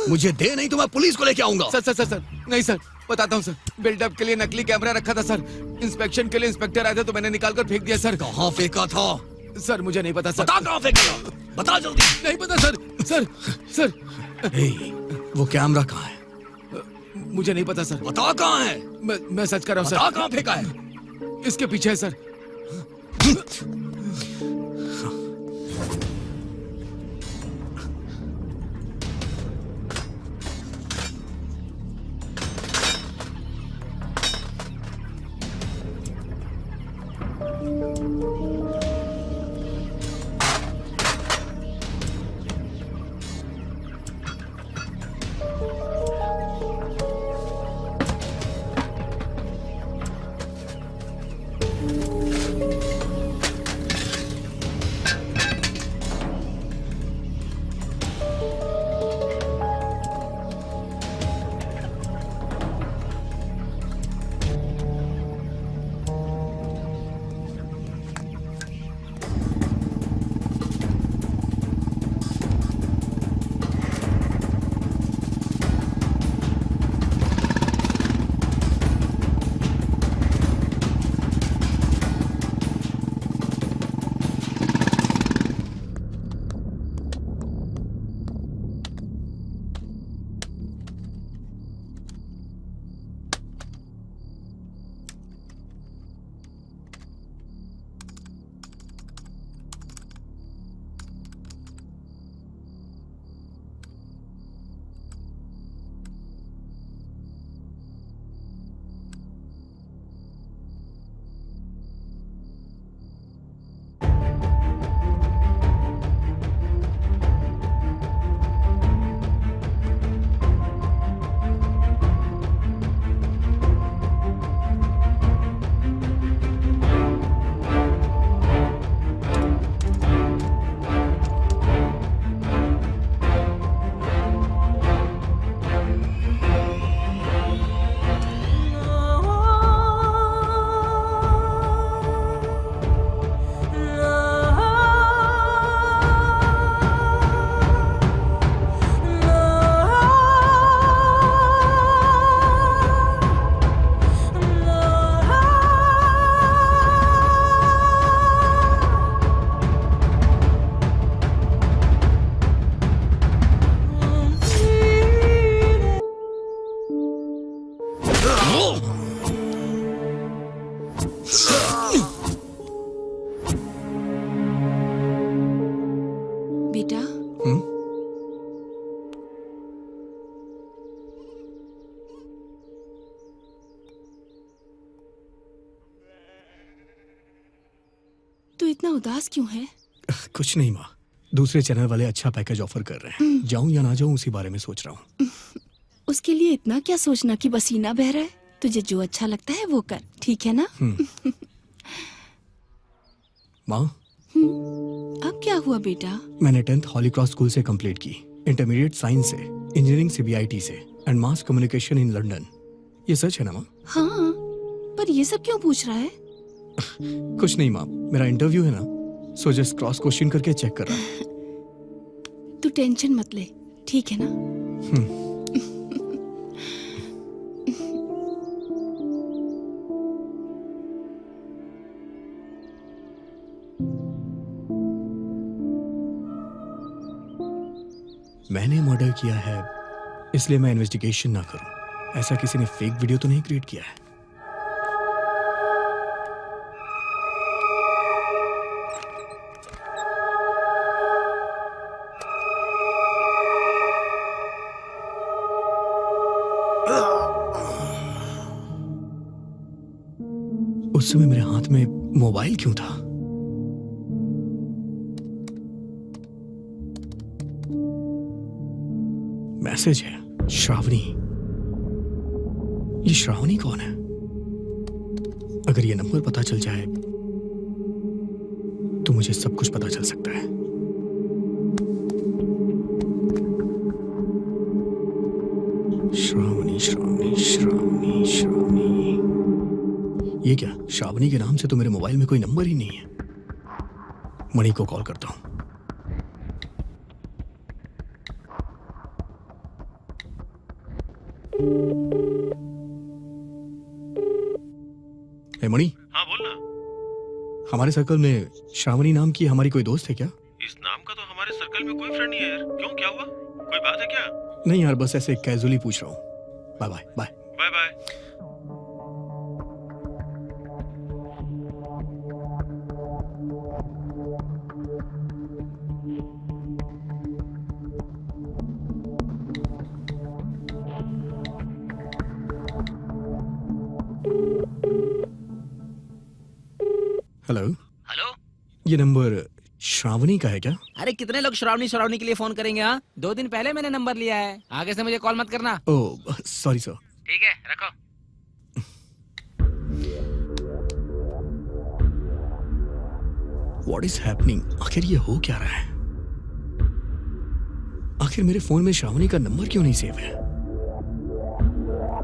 मुझे दे, नहीं तो मैं पुलिस को लेके आऊंगा। सर नहीं सर, बताता हूँ सर। बिल्डअप के लिए नकली कैमरा रखा था सर। इंस्पेक्शन के लिए इंस्पेक्टर आए थे तो मैंने निकाल कर फेंक दिया सर। कहाँ फेंका था? सर मुझे नहीं पता सर। बता कहाँ फेंका, बता जल्दी। नहीं पता सर। वो कैमरा कहाँ है? मुझे नहीं पता सर। बता कहाँ है? मैं सच कर रहा हूँ सर। बता कहाँ फेंका है? इसके पीछे है सर। बेटा, तू इतना उदास क्यों है? कुछ नहीं माँ, दूसरे चैनल वाले अच्छा पैकेज ऑफर कर रहे हैं। जाऊं या ना जाऊं उसी बारे में सोच रहा हूँ। उसके लिए इतना क्या सोचना कि पसीना बह रहा है। तुझे जो अच्छा लगता है वो कर, ठीक है ना? माँ, अब क्या हुआ बेटा? मैंने 10th हॉली क्रॉस स्कूल से कंप्लीट की, इंटरमीडिएट साइंस से, इंजीनियरिंग CBIT से and mass communication in London. ये सच है ना माँ? हाँ, पर ये सब क्यों पूछ रहा है? कुछ नहीं माँ, मेरा इंटरव्यू है ना, सो जस्ट क्रॉस क्वेश्चन करके चेक कर रहा हूँ। तू टेंशन मत ले, ठीक है ना? मैंने मर्डर किया है इसलिए मैं इन्वेस्टिगेशन ना करूं। ऐसा किसी ने फेक वीडियो तो नहीं क्रिएट किया है? उस समय मेरे हाथ में मोबाइल क्यों था? मैसेज है, श्रावणी। ये श्रावणी कौन है? अगर ये नंबर पता चल जाए तो मुझे सब कुछ पता चल सकता है। श्रावणी श्रावणी श्रावणी श्रावणी। ये क्या, श्रावणी के नाम से तो मेरे मोबाइल में कोई नंबर ही नहीं है। मणि को कॉल करता हूं। ए मणि। हाँ बोलना। हमारे सर्कल में श्रावणी नाम की हमारी कोई दोस्त है क्या? इस नाम का तो हमारे सर्कल में कोई फ्रेंड नहीं है यार। क्यों, क्या हुआ? कोई बात है क्या? नहीं यार, बस ऐसे कैजुअली पूछ रहा हूँ। Bye bye bye bye bye. Hello. Hello. ये नंबर श्रावणी का है क्या? अरे कितने लोग श्रावणी श्रावणी के लिए फोन करेंगे? हाँ, 2 दिन पहले मैंने नंबर लिया है। आगे से मुझे कॉल मत करना। Oh sorry sir. ठीक है, रखो। What is happening? आखिर ये हो क्या रहा है? आखिर मेरे फोन में श्रावणी का नंबर क्यों नहीं सेव है?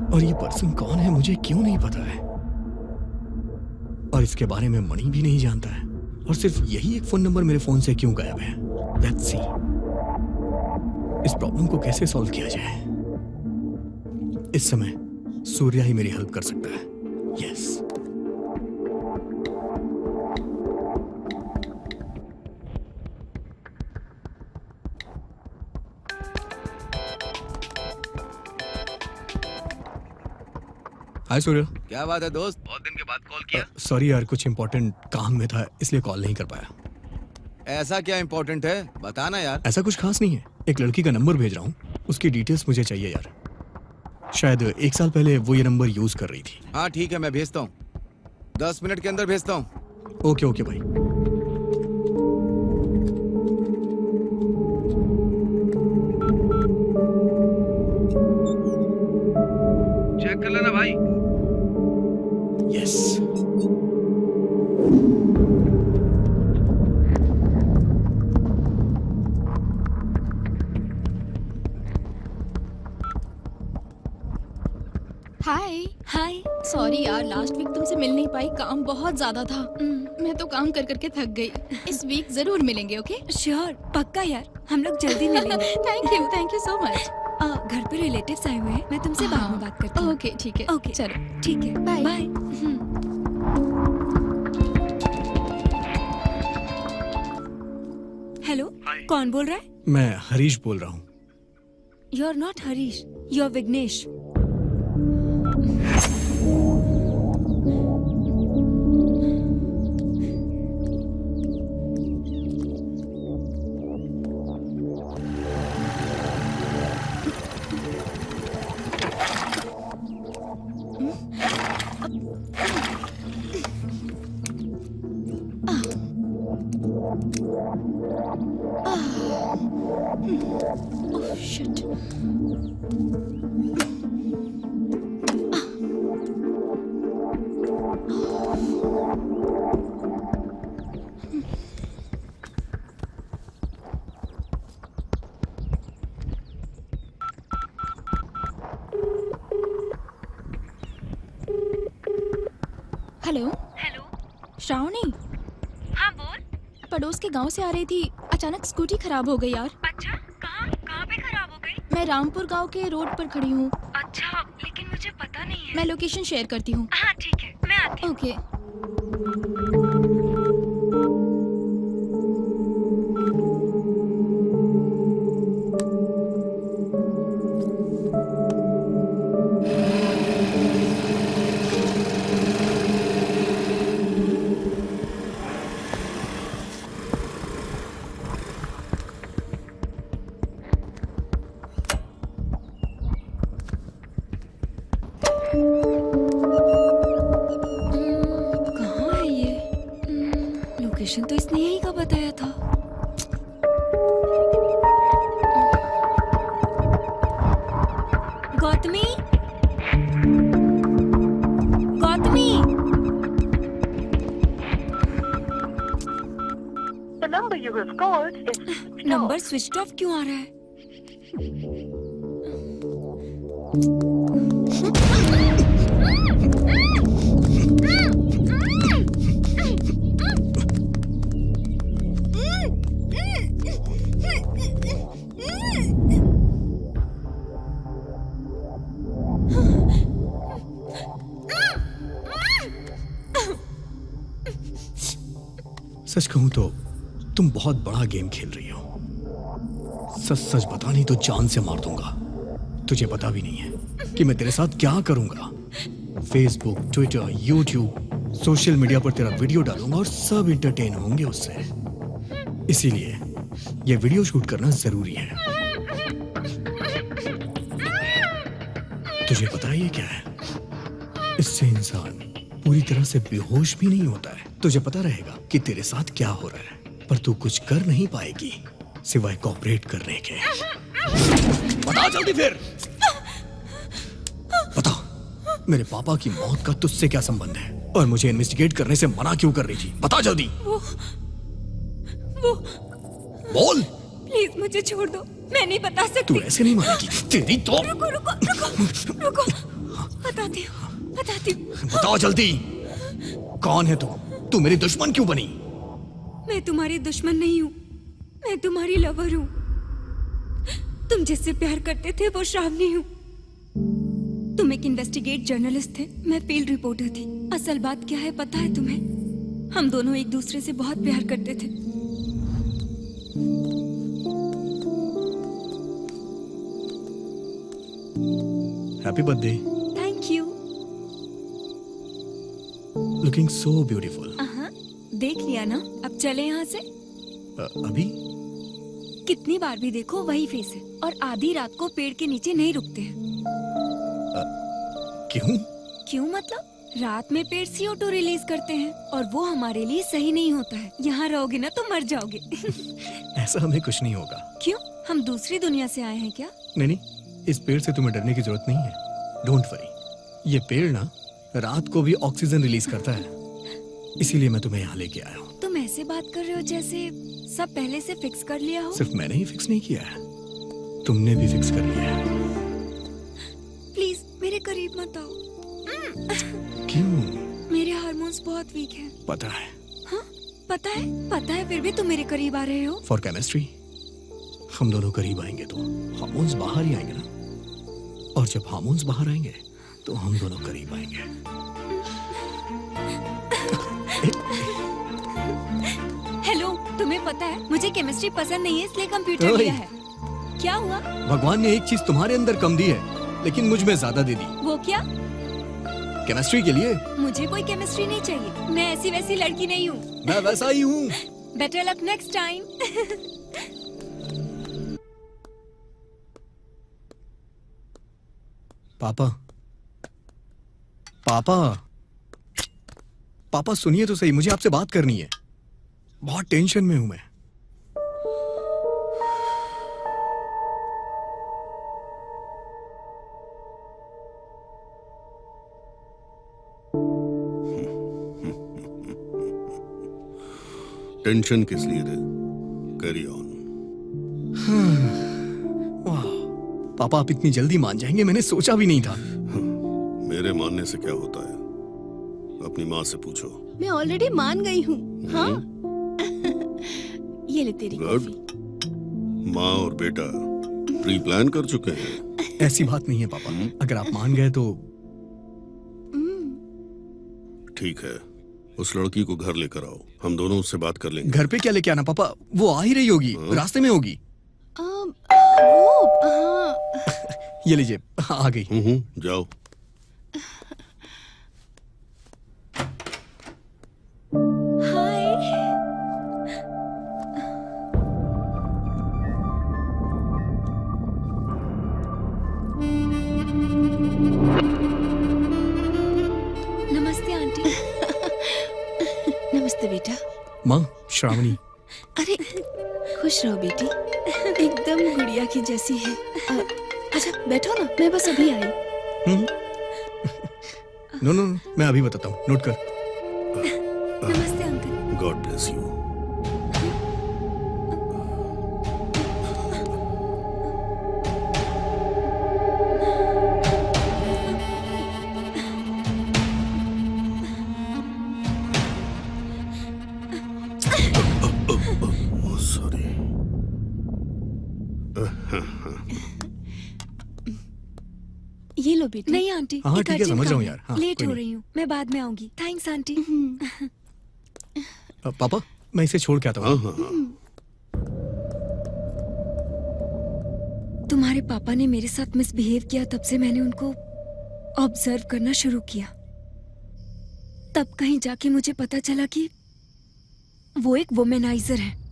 और ये पर्सन कौन है मुझे क्यों नहीं पता है? और इसके बारे में मणि भी नहीं जानता है। और सिर्फ यही एक फोन नंबर मेरे फोन से क्यों गायब है? लेट्स सी इस प्रॉब्लम को कैसे सॉल्व किया जाए। इस समय सूर्या ही मेरी हेल्प कर सकता है। यस। हाय सूर्या। क्या बात है दोस्त, बहुत दिन के बाद कॉल किया? सॉरी यार, कुछ इंपॉर्टेंट काम में था इसलिए कॉल नहीं कर पाया। ऐसा क्या इम्पोर्टेंट है, बताना यार। ऐसा कुछ खास नहीं है, एक लड़की का नंबर भेज रहा हूँ, उसकी डिटेल्स मुझे चाहिए यार। शायद 1 साल पहले वो ये नंबर यूज कर रही थी। हाँ ठीक है, मैं भेजता हूँ, 10 मिनट के अंदर भेजता हूँ। ओके ओके भाई। चेक कर लेना भाई। यस। हाय। हाय। सॉरी यार, लास्ट वीक तुमसे मिल नहीं पाई, काम बहुत ज्यादा था। मैं तो काम कर करके थक गई। इस वीक जरूर मिलेंगे। ओके श्योर, पक्का यार, हम लोग जल्दी मिलेंगे। Thank you so much. घर पे रिलेटिव्स आए हुए हैं, मैं तुमसे बाद में बात करती हूँ। ओके ठीक है। ओके चलो ठीक है, बाय। बाय। हेलो, कौन बोल रहा है? मैं हरीश बोल रहा हूँ। You are not Harish, you are Vighnesh. Oh shit. Hello. Hello. Shravani. हाँ बोल। पड़ोस के गांव से आ रही थी, अचानक स्कूटी खराब हो गई यार। अच्छा, कहाँ कहाँ पे खराब हो गई? मैं रामपुर गांव के रोड पर खड़ी हूँ। अच्छा, लेकिन मुझे पता नहीं है। मैं लोकेशन शेयर करती हूँ। हाँ ठीक है, मैं आती हूँ। ओके। लोकेशन तो इसने यहीं का बताया था। Gautami, Gautami, number switch off क्यों आ रहा है? सच कहूं तो तुम बहुत बड़ा गेम खेल रही हो। सच सच बता, नहीं तो जान से मार दूंगा। तुझे पता भी नहीं है कि मैं तेरे साथ क्या करूंगा। Facebook, Twitter, YouTube, social media पर तेरा वीडियो डालूंगा और सब इंटरटेन होंगे उससे। इसीलिए ये वीडियो शूट करना जरूरी है। तुझे पता है ये क्या है? इससे इंसान पूरी तरह से बेहोश भी नहीं होता है। तुझे पता रहेगा कि तेरे साथ क्या हो रहा है, पर तू कुछ कर नहीं पाएगी सिवाय कोऑपरेट करने के। बता जल्दी फिर, बता मेरे पापा की मौत का तुझसे क्या संबंध है और मुझे इन्वेस्टिगेट करने से मना क्यों कर रही थी? बता जल्दी। वो बोल। प्लीज मुझे छोड़ दो, मैं नहीं बता सकती। तू ऐसे नहीं मानेगी तेरी तो। रुको रुको रुको रुको, बताती हूँ बताती हूँ। बताओ जल्दी, कौन है तू? तू मेरी दुश्मन क्यों बनी? मैं तुम्हारी दुश्मन नहीं हूँ, मैं तुम्हारी लवर हूँ। तुम जिससे प्यार करते थे वो श्रावणी हूँ। तुम एक इन्वेस्टिगेट जर्नलिस्ट थे, मैं फील्ड रिपोर्टर थी। असल बात क्या है पता है तुम्हें? हम दोनों एक दूसरे से बहुत प्यार करते थे। Happy birthday. Thank you. Looking so beautiful. देख लिया ना, अब चले यहाँ से। अभी कितनी बार भी देखो वही फेस है, और आधी रात को पेड़ के नीचे नहीं रुकते हैं। क्यों? क्यों मतलब? रात में पेड़ CO2 रिलीज करते हैं और वो हमारे लिए सही नहीं होता है। यहाँ रहोगे ना तो मर जाओगे। ऐसा हमें कुछ नहीं होगा। क्यों? हम दूसरी दुनिया से आए हैं क्या? नहीं, इस पेड़ से तुम्हें डरने की जरूरत नहीं है। डोंट वरी, ये पेड़ ना रात को भी ऑक्सीजन रिलीज करता है, इसीलिए मैं तुम्हें यहाँ लेके आया हूँ। तुम ऐसे बात कर रहे हो जैसे सब पहले से फिक्स कर लिया हो। सिर्फ मैंने ही फिक्स नहीं किया है, तुमने भी फिक्स कर लिया है। प्लीज मेरे करीब मत आओ। क्यों? मेरे हार्मोन्स बहुत वीक हैं। पता है। हाँ पता है, फिर भी तुम मेरे करीब आ रहे हो। फॉर केमिस्ट्री हम दोनों करीब आएंगे तो हार्मोन्स बाहर ही आएंगे ना, और जब हार्मोन्स बाहर आएंगे तो हम दोनों करीब आएंगे। हेलो, तुम्हें पता है मुझे केमिस्ट्री पसंद नहीं है, इसलिए कंप्यूटर लिया है। क्या हुआ? भगवान ने एक चीज तुम्हारे अंदर कम दी है लेकिन मुझ में ज्यादा दे दी। वो क्या? केमिस्ट्री के लिए। मुझे कोई केमिस्ट्री नहीं चाहिए, मैं ऐसी वैसी लड़की नहीं हूँ। मैं वैसा ही हूँ। Better luck next time. पापा, पापा, पापा सुनिए तो सही, मुझे आपसे बात करनी है। बहुत टेंशन में हूं मैं। टेंशन किस लिए रे? Carry on. वाह, पापा आप इतनी जल्दी मान जाएंगे, मैंने सोचा भी नहीं था। मेरे मानने से क्या होता है, अपनी माँ से पूछो। मैं ऑलरेडी मान गई हूँ। हाँ ये ले तेरी गुड। माँ और बेटा प्री प्लान कर चुके हैं। ऐसी बात नहीं है पापा, अगर आप मान गए तो। ठीक है, उस लड़की को घर लेकर आओ, हम दोनों उससे बात कर लेंगे। घर पे क्या लेके आना पापा, वो आ ही रही होगी, रास्ते में होगी। ये लीजिए, आ गई। जाओ। नमस्ते आंटी। नमस्ते बेटा। माँ श्रावणी, अरे खुश रहो बेटी, एकदम गुड़िया की जैसी है। अच्छा बैठो ना, मैं बस अभी आई। नो नो, मैं अभी बताता हूँ, नोट कर। नमस्ते uncle. God bless you. Sorry. ये लो बेटी। नहीं आंटी, हाँ, एक ठीक है, अर्जेंट समझ रहा हूँ काम यार। है। हाँ, लेट कोई हो नहीं। रही हूँ, मैं बाद में आऊंगी। Thanks aunty. पापा, मैं इसे छोड़ के आता हाँ हूँ। हाँ हाँ। तुम्हारे पापा ने मेरे साथ मिसबिहेव किया, तब से मैंने उनको ऑब्जर्व करना शुरू किया। तब कहीं जाके मुझे पता चला कि वो एक वुमेनाइजर है।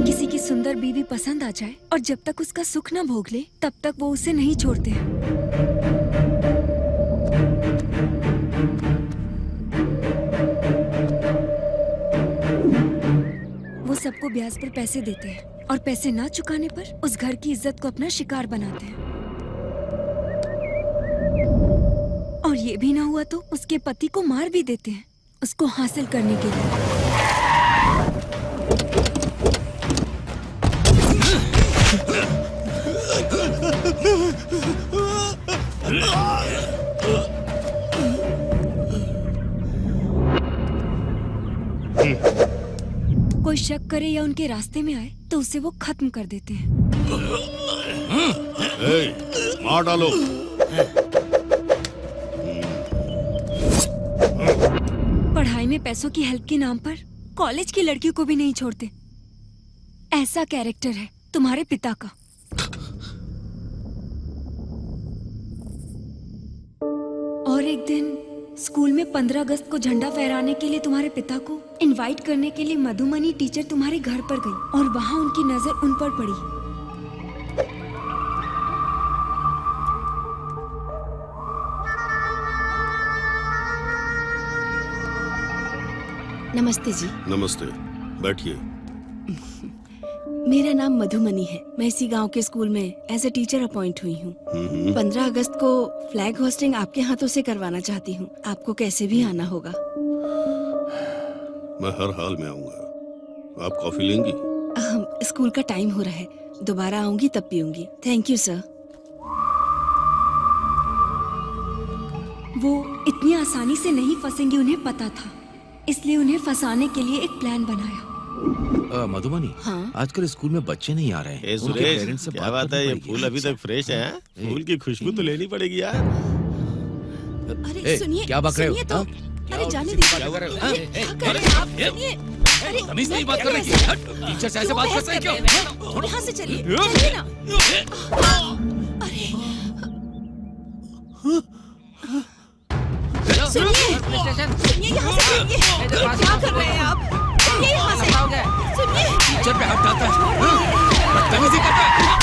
किसी की सुंदर बीवी पसंद आ जाए और जब तक उसका सुख न भोग ले, तब तक वो उसे नहीं छोड़ते हैं। वो सबको ब्याज पर पैसे देते हैं और पैसे ना चुकाने पर उस घर की इज्जत को अपना शिकार बनाते हैं। और ये भी ना हुआ तो उसके पति को मार भी देते हैं, उसको हासिल करने के लिए। कोई शक करे या उनके रास्ते में आए तो उसे वो खत्म कर देते हैं। मार डालो। पढ़ाई में पैसों की हेल्प के नाम पर कॉलेज की लड़कियों को भी नहीं छोड़ते। ऐसा कैरेक्टर है तुम्हारे पिता का। और एक दिन स्कूल में 15 अगस्त को झंडा फहराने के लिए तुम्हारे पिता को इनवाइट करने के लिए मधुमनी टीचर तुम्हारे घर पर गई और वहां उनकी नजर उन पर पड़ी। नमस्ते जी। नमस्ते, बैठिए। मेरा नाम मधुमनी है। मैं इसी गांव के स्कूल में एज ए टीचर अपॉइंट हुई हूँ। 15 अगस्त को फ्लैग होस्टिंग आपके हाथों से करवाना चाहती हूँ। आपको कैसे भी आना होगा। मैं हर हाल में आऊंगा। आप कॉफी लेंगी? स्कूल का टाइम हो रहा है, दोबारा आऊंगी तब पीऊंगी। Thank you sir. वो इतनी आसानी से नहीं फंसेंगी, उन्हें पता था, इसलिए उन्हें फंसाने के लिए एक प्लान बनाया। मधुमनी, हाँ? आजकल स्कूल में बच्चे नहीं आ रहे हैं। ए उनके सुरेश, पेरेंट्स से क्या बात बात करनी है? ये पड़ेगी। फूल अभी तक फ्रेश है? हाँ? फूल की खुशबू तो लेनी पड़ेगी यार। अरे सुनिए, क्या बक रहे हो? सुनिए तो। हाँ? अरे जाने दीजिए। क्या कर रहे हो? अरे, क्या कर रहे हैं आप? सुनिए। अरे तमीज नहीं बात मैं कर रही कैसे- थी। टीचर से ऐसे क्यों बात बहस करते हैं कर क्यों? रहे हैं? यहाँ से चलिए, चलिए ना। अरे सुनिए, सुनिए, यहाँ से चलिए। क्या कर रहे हैं आप? चलिए यहाँ से। सुनिए। टीचर पे हाथ डालता है। बदतमीजी करता है।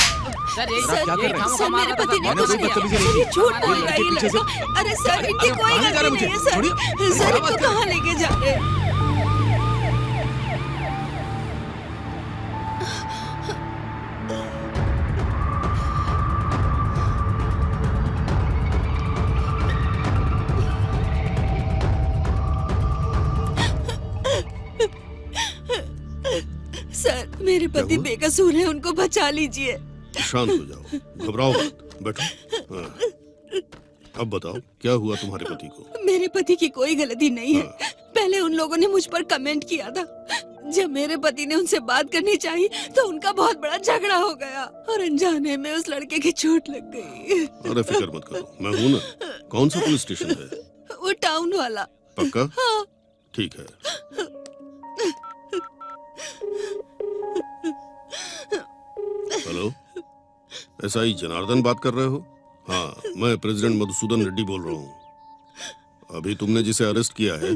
सर, क्या कर रहे हैं? सर मेरे पति ने मैंने कुछ कोई नहीं बदतमीजी किया। नहीं ये की। झूठ बोल अरे, रहा है ये पीछे से- लड़का। अरे सर, इनकी कोई कहाँ ले जा रहे गलती हैं नहीं है मुझे? सर। छोड़िए। सर, क्या इनको बात कर रहे कहाँ लेके जा रहे हैं? सर, मेरे पति बेकसूर हैं, उनको बचा लीजिए। शांत हो जाओ, घबराओ मत, बैठो। हाँ। अब बताओ, क्या हुआ तुम्हारे पति को? मेरे पति की कोई गलती नहीं है। पहले उन लोगों ने मुझ पर कमेंट किया था। जब मेरे पति ने उनसे बात करनी चाहिए तो उनका बहुत बड़ा झगड़ा हो गया और अनजाने में उस लड़के की चोट लग गई। अरे फिक्र मत करो, मैं हूं ना। कौन सा पुलिस स्टेशन है? वो टाउन वाला। पक्का? हाँ। ठीक है। हेलो, एसआई जनार्दन बात कर रहे हो? हाँ, मैं प्रेसिडेंट मधुसूदन रेड्डी बोल रहा हूँ। अभी तुमने जिसे अरेस्ट किया है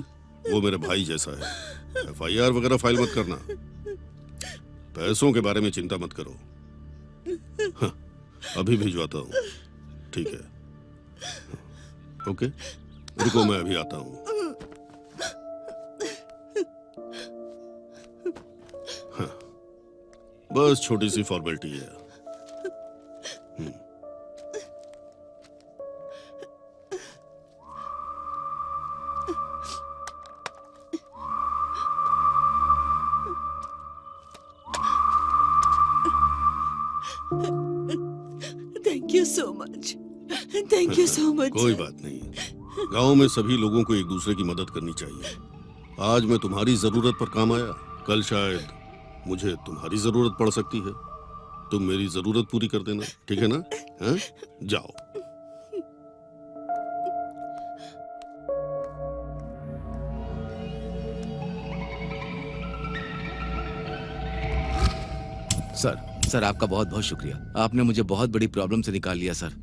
वो मेरे भाई जैसा है। एफआईआर वगैरह फाइल मत करना। पैसों के बारे में चिंता मत करो। हाँ, अभी भिजवाता हूँ। ठीक है, ओके, रुको मैं अभी आता हूँ। हाँ, बस छोटी सी फॉर्मेलिटी है। Thank you so much, thank you so much. कोई बात नहीं, गांव में सभी लोगों को एक दूसरे की मदद करनी चाहिए। आज मैं तुम्हारी जरूरत पर काम आया, कल शायद मुझे तुम्हारी जरूरत पड़ सकती है। तुम मेरी जरूरत पूरी कर देना, ठीक है ना? हाँ? जाओ। सर आपका बहुत बहुत शुक्रिया। आपने मुझे बहुत बड़ी प्रॉब्लम से निकाल लिया सर।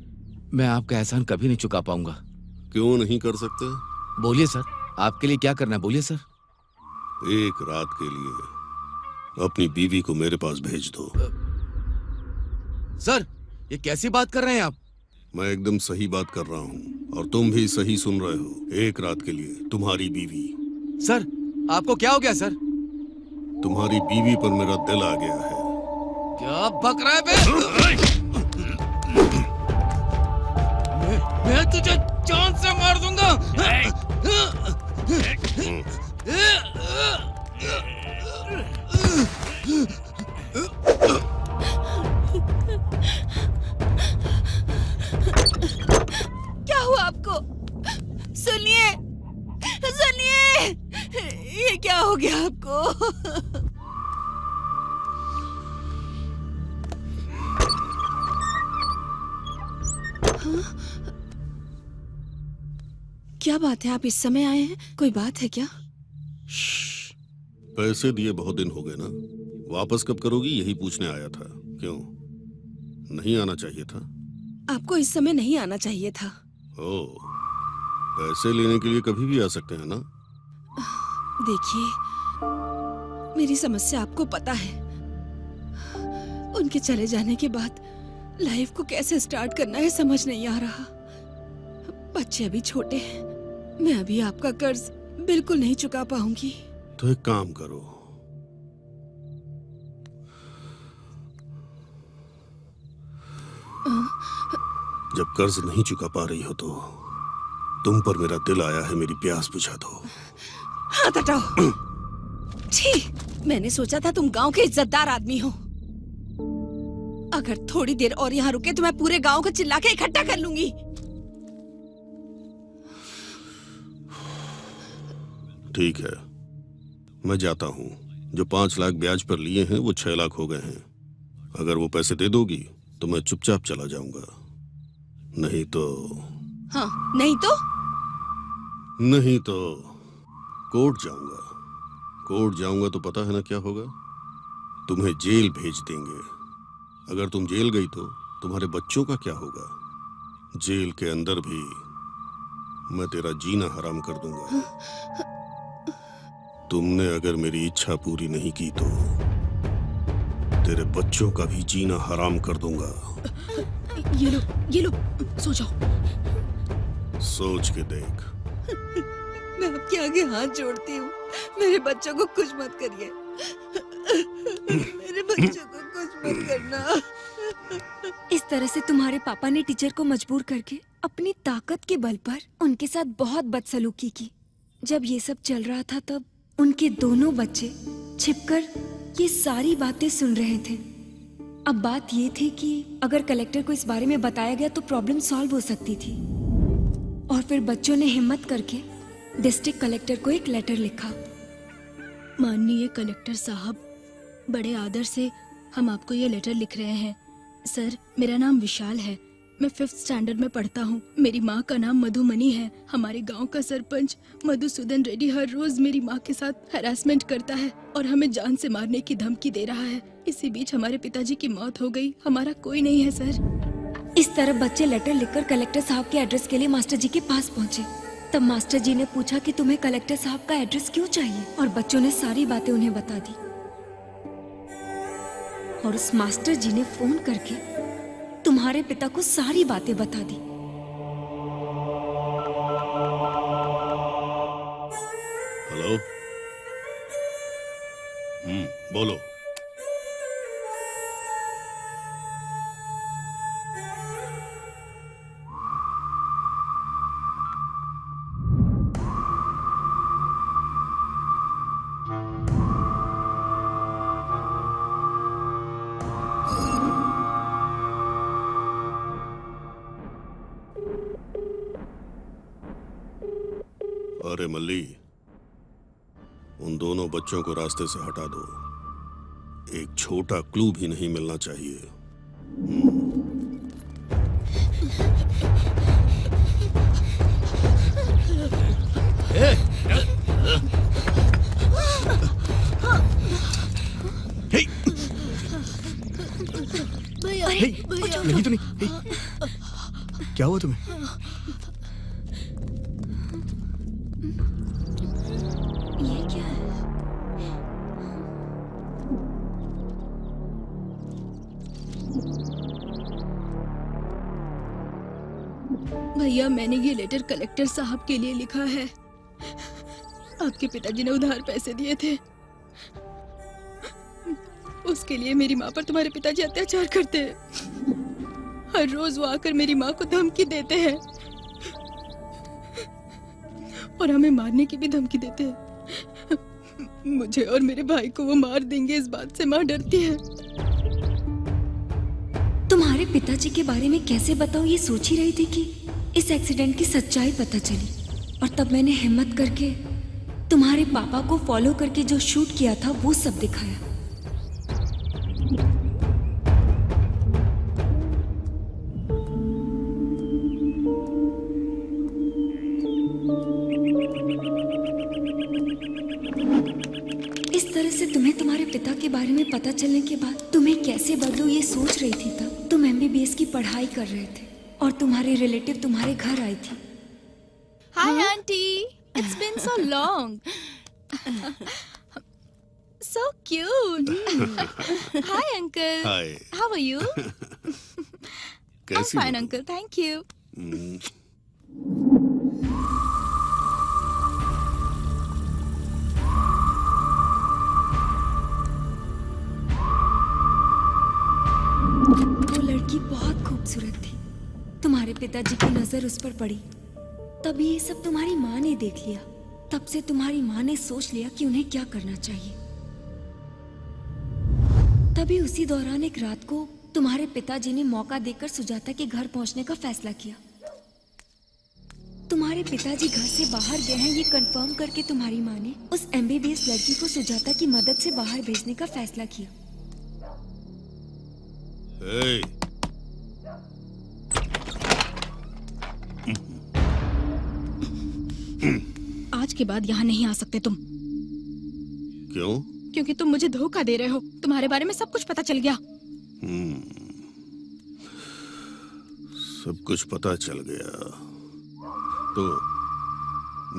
मैं आपका एहसान कभी नहीं चुका पाऊंगा। क्यों नहीं कर सकते? बोलिए सर, आपके लिए क्या करना है, बोलिए सर। एक रात के लिए अपनी बीवी को मेरे पास भेज दो। सर ये कैसी बात कर रहे हैं आप? मैं एकदम सही बात कर रहा हूँ और तुम भी सही सुन रहे हो। एक रात के लिए तुम्हारी बीवी। सर आपको क्या हो गया सर? तुम्हारी बीवी पर मेरा दिल आ गया है। क्या बक रहा है बे? मैं तुझे जान से मार दूंगा। क्या हुआ आपको? सुनिए, सुनिए, ये क्या हो गया आपको? क्या बात है, आप इस समय आए हैं? कोई बात है क्या? पैसे दिए बहुत दिन हो गए ना, वापस कब करोगी यही पूछने आया था। क्यों नहीं आना चाहिए था? आपको इस समय नहीं आना चाहिए था। ओ, पैसे लेने के लिए कभी भी आ सकते हैं ना? देखिए, मेरी समस्या आपको पता है। उनके चले जाने के बाद लाइफ को कैसे स्टार्ट करना है समझ नहीं आ रहा। बच्चे अभी छोटे हैं, मैं अभी आपका कर्ज बिल्कुल नहीं चुका पाऊंगी। तो एक काम करो, जब कर्ज नहीं चुका पा रही हो तो तुम पर मेरा दिल आया है, मेरी प्यास बुझा दो। हाथ हटाओ। छी, मैंने सोचा था तुम गांव के इज्जतदार आदमी हो। अगर थोड़ी देर और यहाँ रुके तो मैं पूरे गांव को चिल्ला के इकट्ठा कर लूंगी। ठीक है, मैं जाता हूँ। जो 5 लाख ब्याज पर लिए हैं वो 6 लाख हो गए हैं। अगर वो पैसे दे दोगी तो मैं चुपचाप चला जाऊंगा। नहीं तो नहीं तो कोर्ट जाऊंगा। कोर्ट जाऊंगा तो पता है ना क्या होगा? तुम्हें जेल भेज देंगे। अगर तुम जेल गई तो तुम्हारे बच्चों का क्या होगा? जेल के अंदर भी मैं तेरा जीना हराम कर दूंगा। तुमने अगर मेरी इच्छा पूरी नहीं की तो तेरे बच्चों का भी जीना हराम कर दूंगा। ये लो, सो जाओ। सोच के देख। मैं आपके आगे हाथ जोड़ती हूँ, मेरे बच्चों को कुछ मत करिए। मेरे बच्चों को कुछ मत करना। इस तरह से तुम्हारे पापा ने टीचर को मजबूर करके अपनी ताकत के बल पर उनके साथ बहुत बदसलूकी की। जब ये सब चल रहा था तब उनके दोनों बच्चे छिपकर ये सारी बातें सुन रहे थे। अब बात ये थी कि अगर कलेक्टर को इस बारे में बताया गया तो प्रॉब्लम सॉल्व हो सकती थी। और फिर बच्चों ने हिम्मत करके डिस्ट्रिक्ट कलेक्टर को एक लेटर लिखा। माननीय कलेक्टर साहब, बड़े आदर से हम आपको ये लेटर लिख रहे हैं। सर, मेरा नाम विशाल है। मैं 5th स्टैंडर्ड में पढ़ता हूँ। मेरी माँ का नाम मधुमनी है। हमारे गांव का सरपंच मधुसूदन रेड्डी हर रोज मेरी माँ के साथ हैरासमेंट करता है और हमें जान से मारने की धमकी दे रहा है। इसी बीच हमारे पिताजी की मौत हो गई। हमारा कोई नहीं है सर। इस तरह बच्चे लेटर लिखकर कलेक्टर साहब के एड्रेस के लिए मास्टर जी के पास पहुँचे। तब मास्टर जी ने पूछा कि तुम्हें कलेक्टर साहब का एड्रेस क्यों चाहिए, और बच्चों ने सारी बातें उन्हें बता दी। और उस मास्टर जी ने फोन करके तुम्हारे पिता को सारी बातें बता दी। हेलो। बोलो। अरे मल्ली, उन दोनों बच्चों को रास्ते से हटा दो। एक छोटा क्लू भी नहीं मिलना चाहिए। लगी तो नहीं? क्या हुआ तुम्हें? ये क्या है? भैया, मैंने ये लेटर कलेक्टर साहब के लिए लिखा है। आपके पिताजी ने उधार पैसे दिए थे, उसके लिए मेरी माँ पर तुम्हारे पिताजी अत्याचार करते हैं। हर रोज वो आकर मेरी माँ को धमकी देते हैं और हमें मारने की भी धमकी देते हैं। मुझे और मेरे भाई को वो मार देंगे, इस बात से माँ डरती है। तुम्हारे पिताजी के बारे में कैसे बताऊं, ये सोच ही रही थी कि इस एक्सीडेंट की सच्चाई पता चली, और तब मैंने हिम्मत करके तुम्हारे पापा को फॉलो करके जो शूट किया था वो सब दिखाया। इस तरह से तुम्हें तुम्हारे पिता के बारे में पता चलने के बाद तुम्हें कैसे बदलूं ये सोच रही थी। तब तुम MBBS की पढ़ाई कर रहे थे और तुम्हारे रिलेटिव तुम्हारे घर आई थी। Hi, Auntie. It's been so long. So cute. Hi, Uncle. Hi. How are you? I'm कैसी fine, हो? Uncle. Thank you. वो लड़की बहुत खूबसूरत थी। तुम्हारे पिताजी की नजर उस पर पड़ी, तभी ये सब तुम्हारी माँ ने देख लिया। तब से तुम्हारी माँ ने सोच लिया कि उन्हें क्या करना चाहिए। तभी उसी दौरान एक रात को तुम्हारे पिताजी ने मौका देकर सुजाता के घर पहुंचने का फैसला किया। तुम्हारे पिताजी घर से बाहर गए हैं ये कंफर्म करके तुम्हारी माँ ने उस MBBS लड़की को सुजाता की मदद से बाहर भेजने का फैसला किया। Hey. आज के बाद यहाँ नहीं आ सकते तुम। क्यों? क्योंकि तुम मुझे धोखा दे रहे हो। तुम्हारे बारे में सब कुछ पता चल गया। सब कुछ पता चल गया तो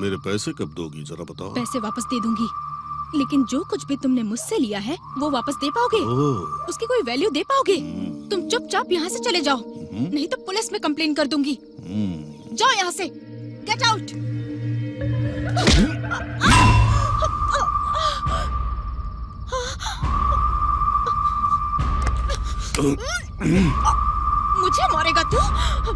मेरे पैसे कब दोगी, जरा बताओ। पैसे वापस दे दूंगी, लेकिन जो कुछ भी तुमने मुझसे लिया है वो वापस दे पाओगे? ओह। उसकी कोई वैल्यू दे पाओगे? तुम चुपचाप यहाँ से चले जाओ, नहीं तो पुलिस में कंप्लेन कर दूंगी। जाओ यहाँ से, गेट आउट। मुझे मारेगा तू?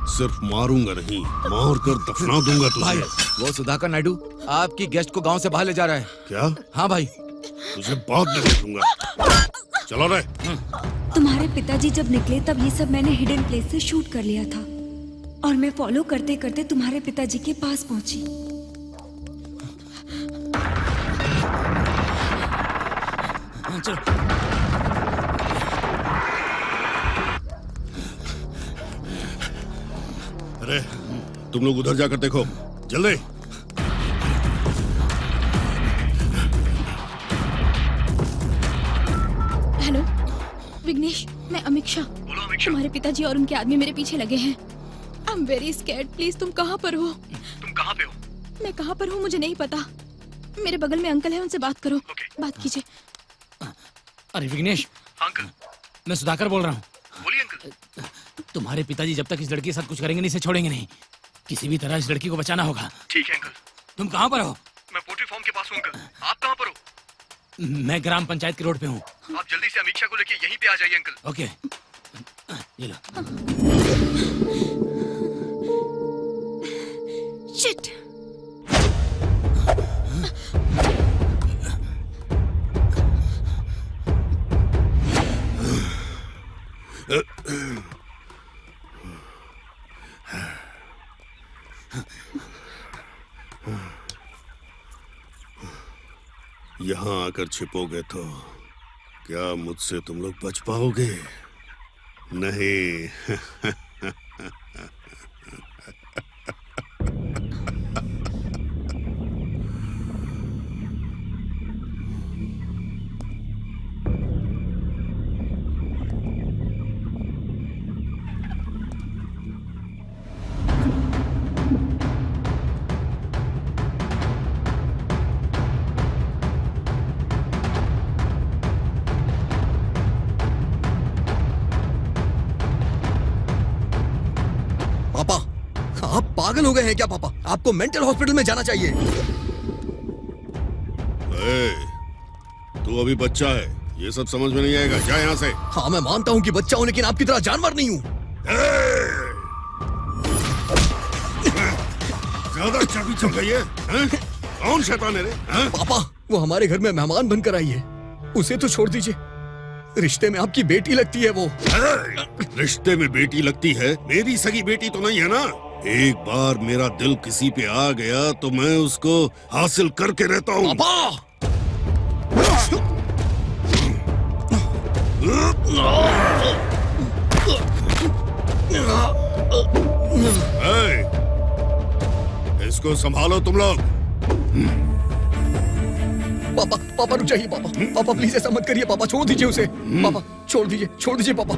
सिर्फ मारूंगा नहीं, मार कर दफना दूंगा भाई, तुझे। वो सुधाकर नायडू आपकी गेस्ट को गांव से बाहर ले जा रहा है। क्या? हाँ भाई। तुझे बाद में देखूंगा। चलो रे। तुम्हारे पिताजी जब निकले तब ये सब मैंने हिडन प्लेस से शूट कर लिया था, और मैं फॉलो करते करते तुम्हारे पिताजी के पास पहुंची। तुम लोग उधर जाकर देखो, जल्दी। हेलो विघ्नेश, मैं अमीक्षा। बोलो अमीक्षा। तुम्हारे पिताजी और उनके आदमी मेरे पीछे लगे हैं। I am very scared. Please तुम कहाँ पर हो? तुम कहाँ पे हो? मैं कहाँ पर हूँ मुझे नहीं पता। मेरे बगल में अंकल है, उनसे बात करो। बात कीजिए। अरे विघ्नेश, अंकल। मैं सुधाकर बोल रहा हूँ। बोलिए अंकल। तुम्हारे पिताजी जब तक इस लड़की के साथ कुछ करेंगे नहीं, इसे छोड़ेंगे नहीं। किसी भी तरह इस लड़की को बचाना होगा। ठीक है अंकल। तुम कहाँ पर हो? मैं पोल्ट्री फार्म के पास हूँ अंकल। आप कहाँ पर हो? मैं ग्राम पंचायत के रोड पे हूँ। आप जल्दी से अमीक्षा को लेके यहीं पे आ जाइए अंकल। ओके, ये लो। शिट। यहाँ आकर छिपोगे तो क्या मुझसे तुम लोग बच पाओगे? नहीं। पापा, आप पागल हो गए हैं क्या पापा? आपको मेंटल हॉस्पिटल में जाना चाहिए। तू अभी बच्चा है, ये सब समझ में नहीं आएगा। जा यहाँ से। हाँ मैं मानता हूँ कि बच्चा हूँ, लेकिन आपकी तरह जानवर नहीं हूँ। ज्यादा चाबी चल गई है, हैं? कौन शैतान है रे? हैं? पापा, वो हमारे घर में मेहमान बनकर आई है, उसे तो छोड़ दीजिए। रिश्ते में आपकी बेटी लगती है वो। रिश्ते में बेटी लगती है? मेरी सगी बेटी तो नहीं है ना। एक बार मेरा दिल किसी पे आ गया तो मैं उसको हासिल करके रहता हूँ। पापा! इसको संभालो तुम लोग। पापा, पापा रुक जाइए पापा। पापा प्लीज ऐसा मत करिए पापा, छोड़ दीजिए उसे। पापा छोड़ दीजिए पापा।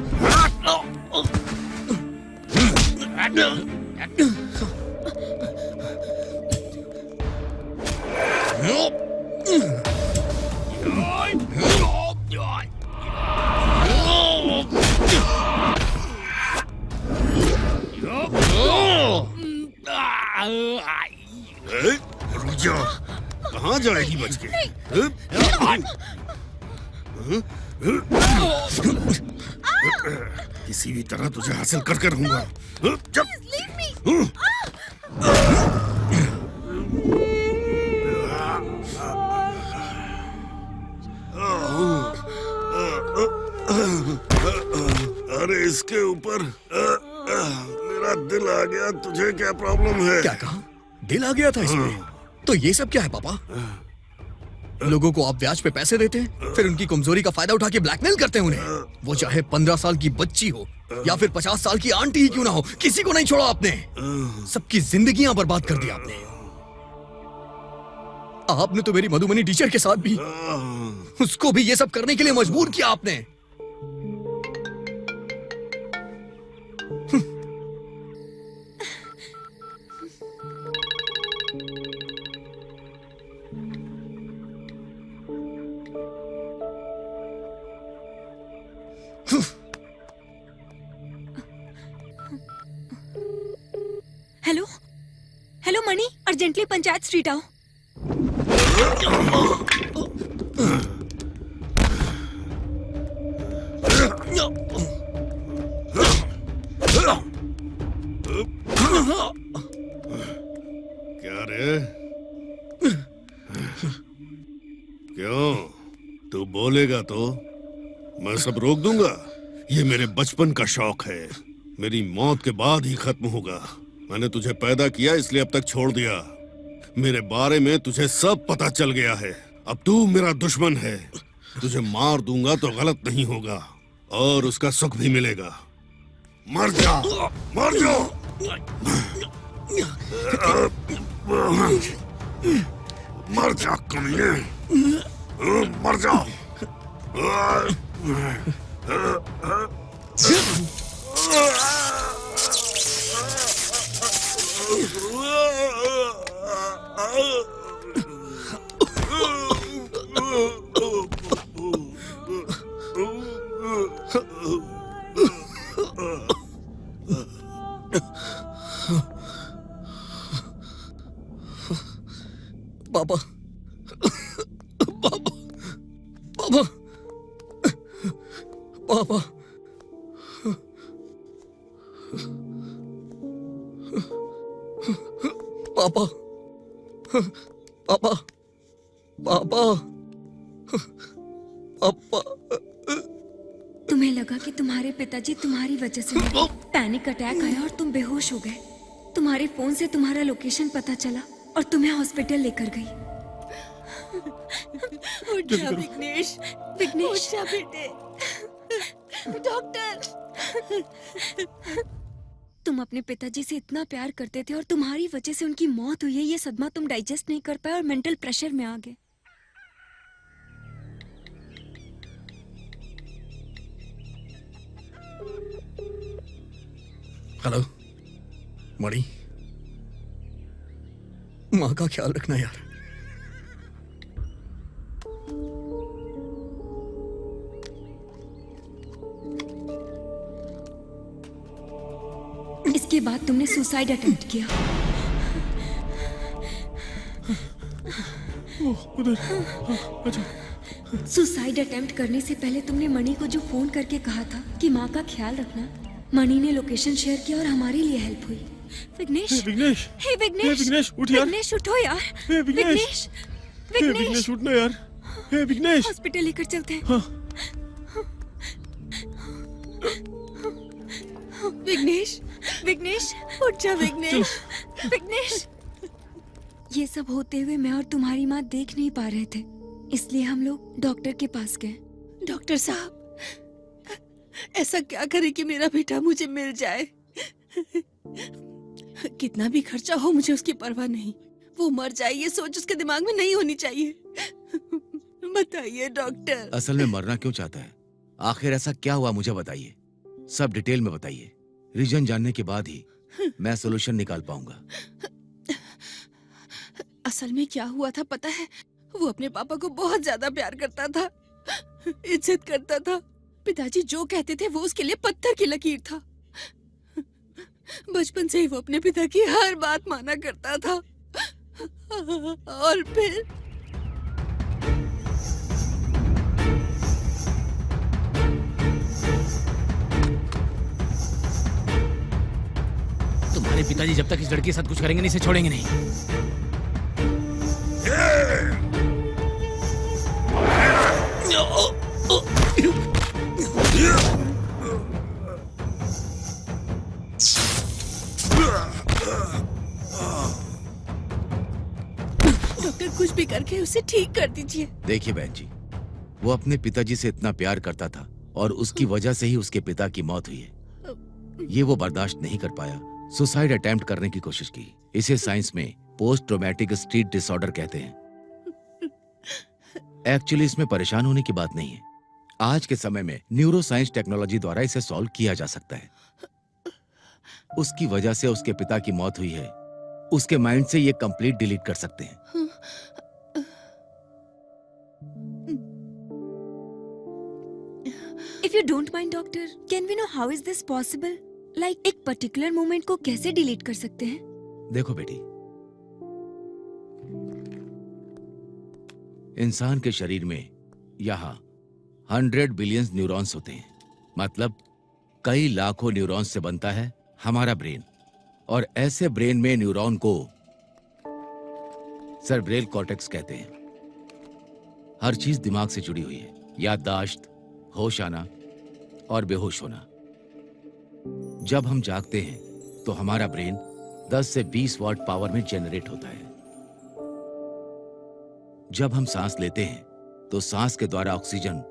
रुक जा, कहाँ जाएगी बच के? किसी भी तरह तुझे हासिल करके रहूंगा। अरे इसके ऊपर मेरा दिल आ गया। तुझे क्या प्रॉब्लम है? क्या कहा? दिल आ गया था इसमें? तो ये सब क्या है पापा? लोगों को आप ब्याज पे पैसे देते हैं, फिर उनकी कमजोरी का फायदा उठा के ब्लैकमेल करते हैं उन्हें। वो चाहे 15 साल की बच्ची हो या फिर 50 साल की आंटी ही क्यों ना हो, किसी को नहीं छोड़ा आपने। सबकी जिंदगियां बर्बाद कर दी आपने। आपने तो मेरी मधुमनी टीचर के साथ भी, उसको भी ये सब करने के लिए मजबूर किया आपने। हेलो हेलो मणि, अर्जेंटली पंचायत स्ट्रीट आओ। क्या रे? क्यों? तू बोलेगा तो मैं सब रोक दूंगा। ये मेरे बचपन का शौक है, मेरी मौत के बाद ही खत्म होगा। मैंने तुझे पैदा किया इसलिए अब तक छोड़ दिया। मेरे बारे में तुझे सब पता चल गया है। अब तू मेरा दुश्मन है। तुझे मार दूंगा तो गलत नहीं होगा और उसका सुख भी मिलेगा। मर जा, मर जा। मर जा कमीने, मर जा। पापा, पापा, पापा, पापा, पापा, पापा, पापा, पापा। तुम्हें लगा कि तुम्हारे पिताजी तुम्हारी वजह से मरे। पैनिक अटैक आया और तुम बेहोश हो गए। तुम्हारे फोन से तुम्हारा लोकेशन पता चला और तुम्हें हॉस्पिटल लेकर गई। उठ जा विघ्नेश, विघ्नेश, उठ जा बेटे। डॉक्टर, तुम अपने पिताजी से इतना प्यार करते थे और तुम्हारी वजह से उनकी मौत हुई है। ये सदमा तुम डाइजेस्ट नहीं कर पाए और मेंटल प्रेशर में आ गए। हेलो मणि, माँ का ख्याल रखना यार। इसके बाद तुमने सुसाइड अटेम्प्ट किया। सुसाइड अटेम्प्ट करने से पहले तुमने मणि को जो फोन करके कहा था कि माँ का ख्याल रखना, मणि ने लोकेशन शेयर किया और हमारे लिए हेल्प हुई। विघ्नेश, विघ्नेश, हे विघ्नेश, विघ्नेश उठ यार। विघ्नेश उठो यार। हे विघ्नेश, विघ्नेश, उठना यार। हे विघ्नेश, हॉस्पिटल लेकर चलते हैं। हाँ। विघ्नेश, विघ्नेश, उठ जा विघ्नेश। विघ्नेश। ये सब होते हुए मैं और तुम्हारी माँ देख नहीं पा रहे थे, इसलिए हम लोग डॉक्टर के पास गए। डॉक्टर साहब, ऐसा क्या करे कि मेरा बेटा मुझे मिल जाए। कितना भी खर्चा हो मुझे उसकी परवाह नहीं। वो मर जाए ये सोच उसके दिमाग में नहीं होनी चाहिए। बताइए डॉक्टर। असल में मरना क्यों चाहता है? आखिर ऐसा क्या हुआ मुझे बताइए, सब डिटेल में बताइए। रीजन जानने के बाद ही मैं सोल्यूशन निकाल पाऊंगा। असल में क्या हुआ था पता है? वो अपने पापा को बहुत ज्यादा प्यार करता था, इज्जत करता था। पिताजी जो कहते थे वो उसके लिए पत्थर की लकीर था। बचपन से ही वो अपने पिता की हर बात माना करता था। और फिर तुम्हारे पिताजी जब तक इस लड़की के साथ कुछ करेंगे नहीं, इसे छोड़ेंगे नहीं। डॉक्टर कुछ भी करके उसे ठीक कर दीजिए। देखिए बहन जी, वो अपने पिताजी से इतना प्यार करता था और उसकी वजह से ही उसके पिता की मौत हुई है। ये वो बर्दाश्त नहीं कर पाया, सुसाइड अटेम्प्ट करने की कोशिश की। इसे साइंस में पोस्ट ट्रॉमेटिक स्ट्रेस डिसऑर्डर कहते हैं। एक्चुअली इसमें परेशान होने की बात नहीं है। आज के समय में न्यूरो साइंस टेक्नोलॉजी द्वारा इसे सॉल्व किया जा सकता है। उसकी वजह से उसके पिता की मौत हुई है, उसके माइंड से ये कंप्लीट डिलीट कर सकते हैं। If you don't mind, doctor, can we know how is this possible? Like एक पर्टिकुलर मोमेंट को कैसे डिलीट कर सकते हैं? देखो बेटी, इंसान के शरीर में यहाँ 100 बिलियन न्यूरॉन्स होते हैं। मतलब कई लाखों न्यूरॉन्स से बनता है हमारा ब्रेन। और ऐसे ब्रेन में न्यूरॉन को सेरेब्रल कॉर्टेक्स कहते हैं। हर चीज दिमाग से जुड़ी हुई है, याददाश्त, होश आना और बेहोश होना। जब हम जागते हैं तो हमारा ब्रेन 10 से 20 वाट पावर में जनरेट होता है। जब हम सांस लेते हैं तो सांस के द्वारा ऑक्सीजन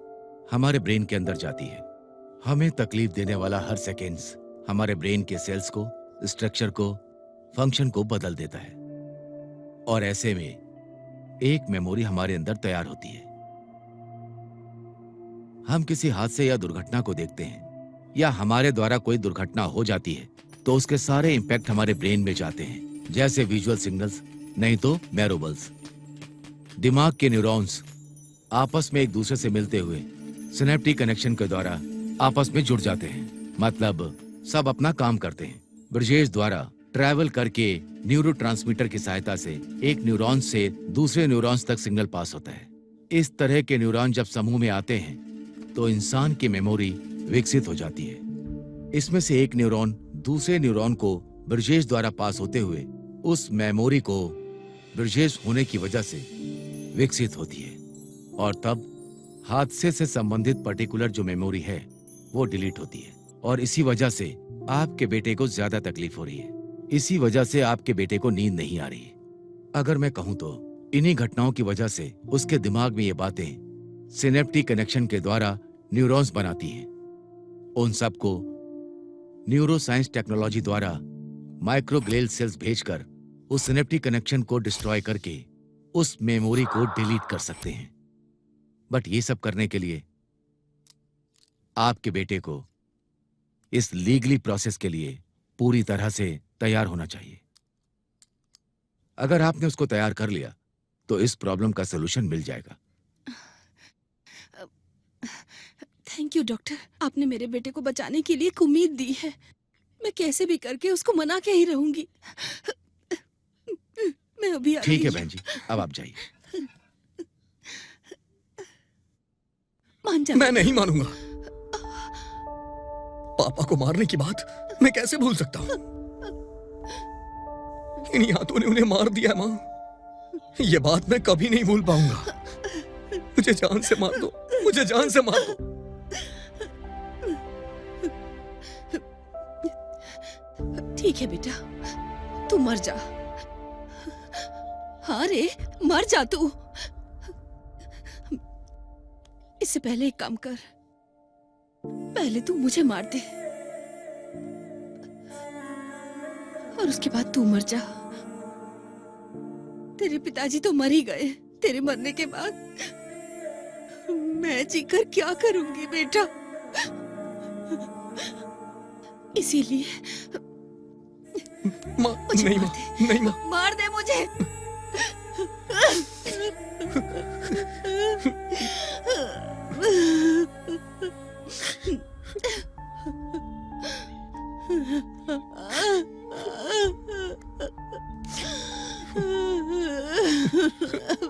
हमारे ब्रेन के अंदर जाती है। हमें तकलीफ देने वाला हर सेकेंड्स हमारे ब्रेन के सेल्स को, स्ट्रक्चर को फंक्शन को बदल देता है और ऐसे में एक मेमोरी हमारे अंदर तैयार होती है। हम किसी हादसे या दुर्घटना को देखते हैं या हमारे द्वारा कोई दुर्घटना हो जाती है तो उसके सारे इंपैक्ट हमारे ब्रेन में जाते हैं, जैसे विजुअल सिग्नल्स, नहीं तो मैरोबल्स। दिमाग के न्यूरॉन्स आपस में एक दूसरे से मिलते हुए सिनेप्टिक कनेक्शन के द्वारा आपस में जुड़ जाते हैं, मतलब सब अपना काम करते हैं। ब्रजेश द्वारा ट्रैवल करके न्यूरोट्रांसमीटर की सहायता से एक न्यूरॉन से दूसरे न्यूरॉन्स तक सिग्नल पास होता है। इस तरह के न्यूरॉन जब समूह में आते हैं तो इंसान की मेमोरी विकसित हो जाती है। इसमें से एक न्यूरॉन दूसरे न्यूरॉन को ब्रजेश द्वारा पास होते हुए उस मेमोरी को ब्रजेश होने की वजह से विकसित होती है और तब हादसे से संबंधित पर्टिकुलर जो मेमोरी है वो डिलीट होती है और इसी वजह से आपके बेटे को ज्यादा तकलीफ हो रही है। इसी वजह से आपके बेटे को नींद नहीं आ रही है। अगर मैं कहूं तो इन्हीं घटनाओं की वजह से उसके दिमाग में ये बातें सिनेप्टिक कनेक्शन के द्वारा न्यूरॉन्स बनाती हैं। उन सबको न्यूरोसाइंस टेक्नोलॉजी द्वारा माइक्रोग्लियल सेल्स भेजकर उस सिनेप्टिक कनेक्शन को डिस्ट्रॉय करके उस मेमोरी को डिलीट कर सकते हैं। बट ये सब करने के लिए आपके बेटे को इस लीगली प्रोसेस के लिए पूरी तरह से तैयार होना चाहिए। अगर आपने उसको तैयार कर लिया तो इस प्रॉब्लम का सलूशन मिल जाएगा। थैंक यू डॉक्टर, आपने मेरे बेटे को बचाने के लिए एक उम्मीद दी है। मैं कैसे भी करके उसको मना के ही रहूंगी। मैं अभी आ ठीक है रही बहन जी, अब आप जाइए। मान जा। मैं नहीं मानूंगा। पापा को मारने की बात मैं कैसे भूल सकता हूँ? इन हाथों ने उन्हें मार दिया माँ। ये बात मैं कभी नहीं भूल पाऊंगा। मुझे जान से मार दो, मुझे जान से मार दो। ठीक है बेटा, तू मर जा। हाँ रे, मर जा तू। इससे पहले एक काम कर, पहले तू मुझे मार दे और उसके बाद तू मर जा। तेरे पिताजी तो मर ही गए। तेरे मरने के बाद मैं जीकर क्या करूंगी बेटा? इसीलिए माँ, मुझे नहीं मार माँ, दे। नहीं माँ। मार दे मुझे।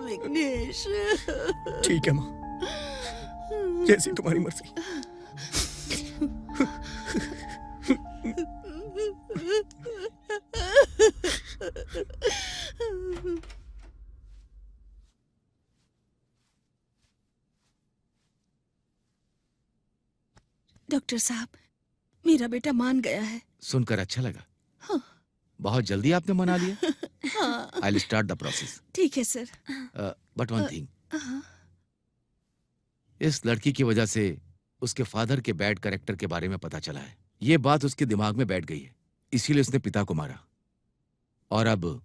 विघ्नेश। ठीक है माँ, जैसी तुम्हारी मर्जी। डॉक्टर साहब, मेरा बेटा मान गया है। सुनकर अच्छा लगा। हाँ। बहुत जल्दी आपने मना लिया। हाँ। I will start the process. ठीक है सर। बट वन थिंग, हाँ। इस लड़की की वजह से उसके फादर के बैड कैरेक्टर के बारे में पता चला है। ये बात उसके दिमाग में बैठ गई है, इसीलिए उसने पिता को मारा और अब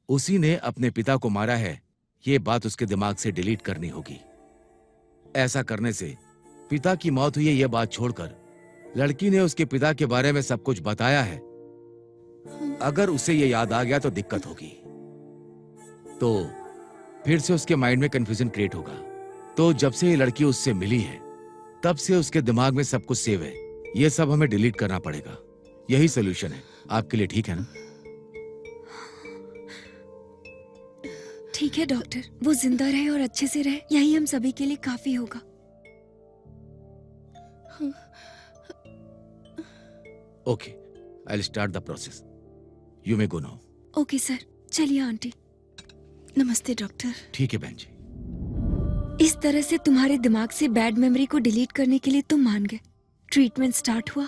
उसी ने अपने पिता को मारा है। ये बात उसके दिमाग से डिलीट करनी होगी। ऐसा करने से पिता की मौत हुई है ये बात छोड़कर लड़की ने उसके पिता के बारे में सब कुछ बताया है। अगर उसे ये याद आ गया तो दिक्कत होगी, तो फिर से उसके माइंड में कंफ्यूजन क्रिएट होगा। तो जब से ये लड़की उससे मिली है तब से उसके दिमाग में सब कुछ सेव है। ये सब हमें डिलीट करना पड़ेगा। यही सोल्यूशन है आपके लिए, ठीक है ना? ठीक है डॉक्टर, वो जिंदा रहे और अच्छे से रहे, यही हम सभी के लिए काफी होगा। Okay, I will start the process. You may go now. Okay sir, चलिए आंटी। नमस्ते डॉक्टर। ठीक है बहन जी। इस तरह से तुम्हारे दिमाग से बैड मेमोरी को डिलीट करने के लिए तुम मान गए। ट्रीटमेंट स्टार्ट हुआ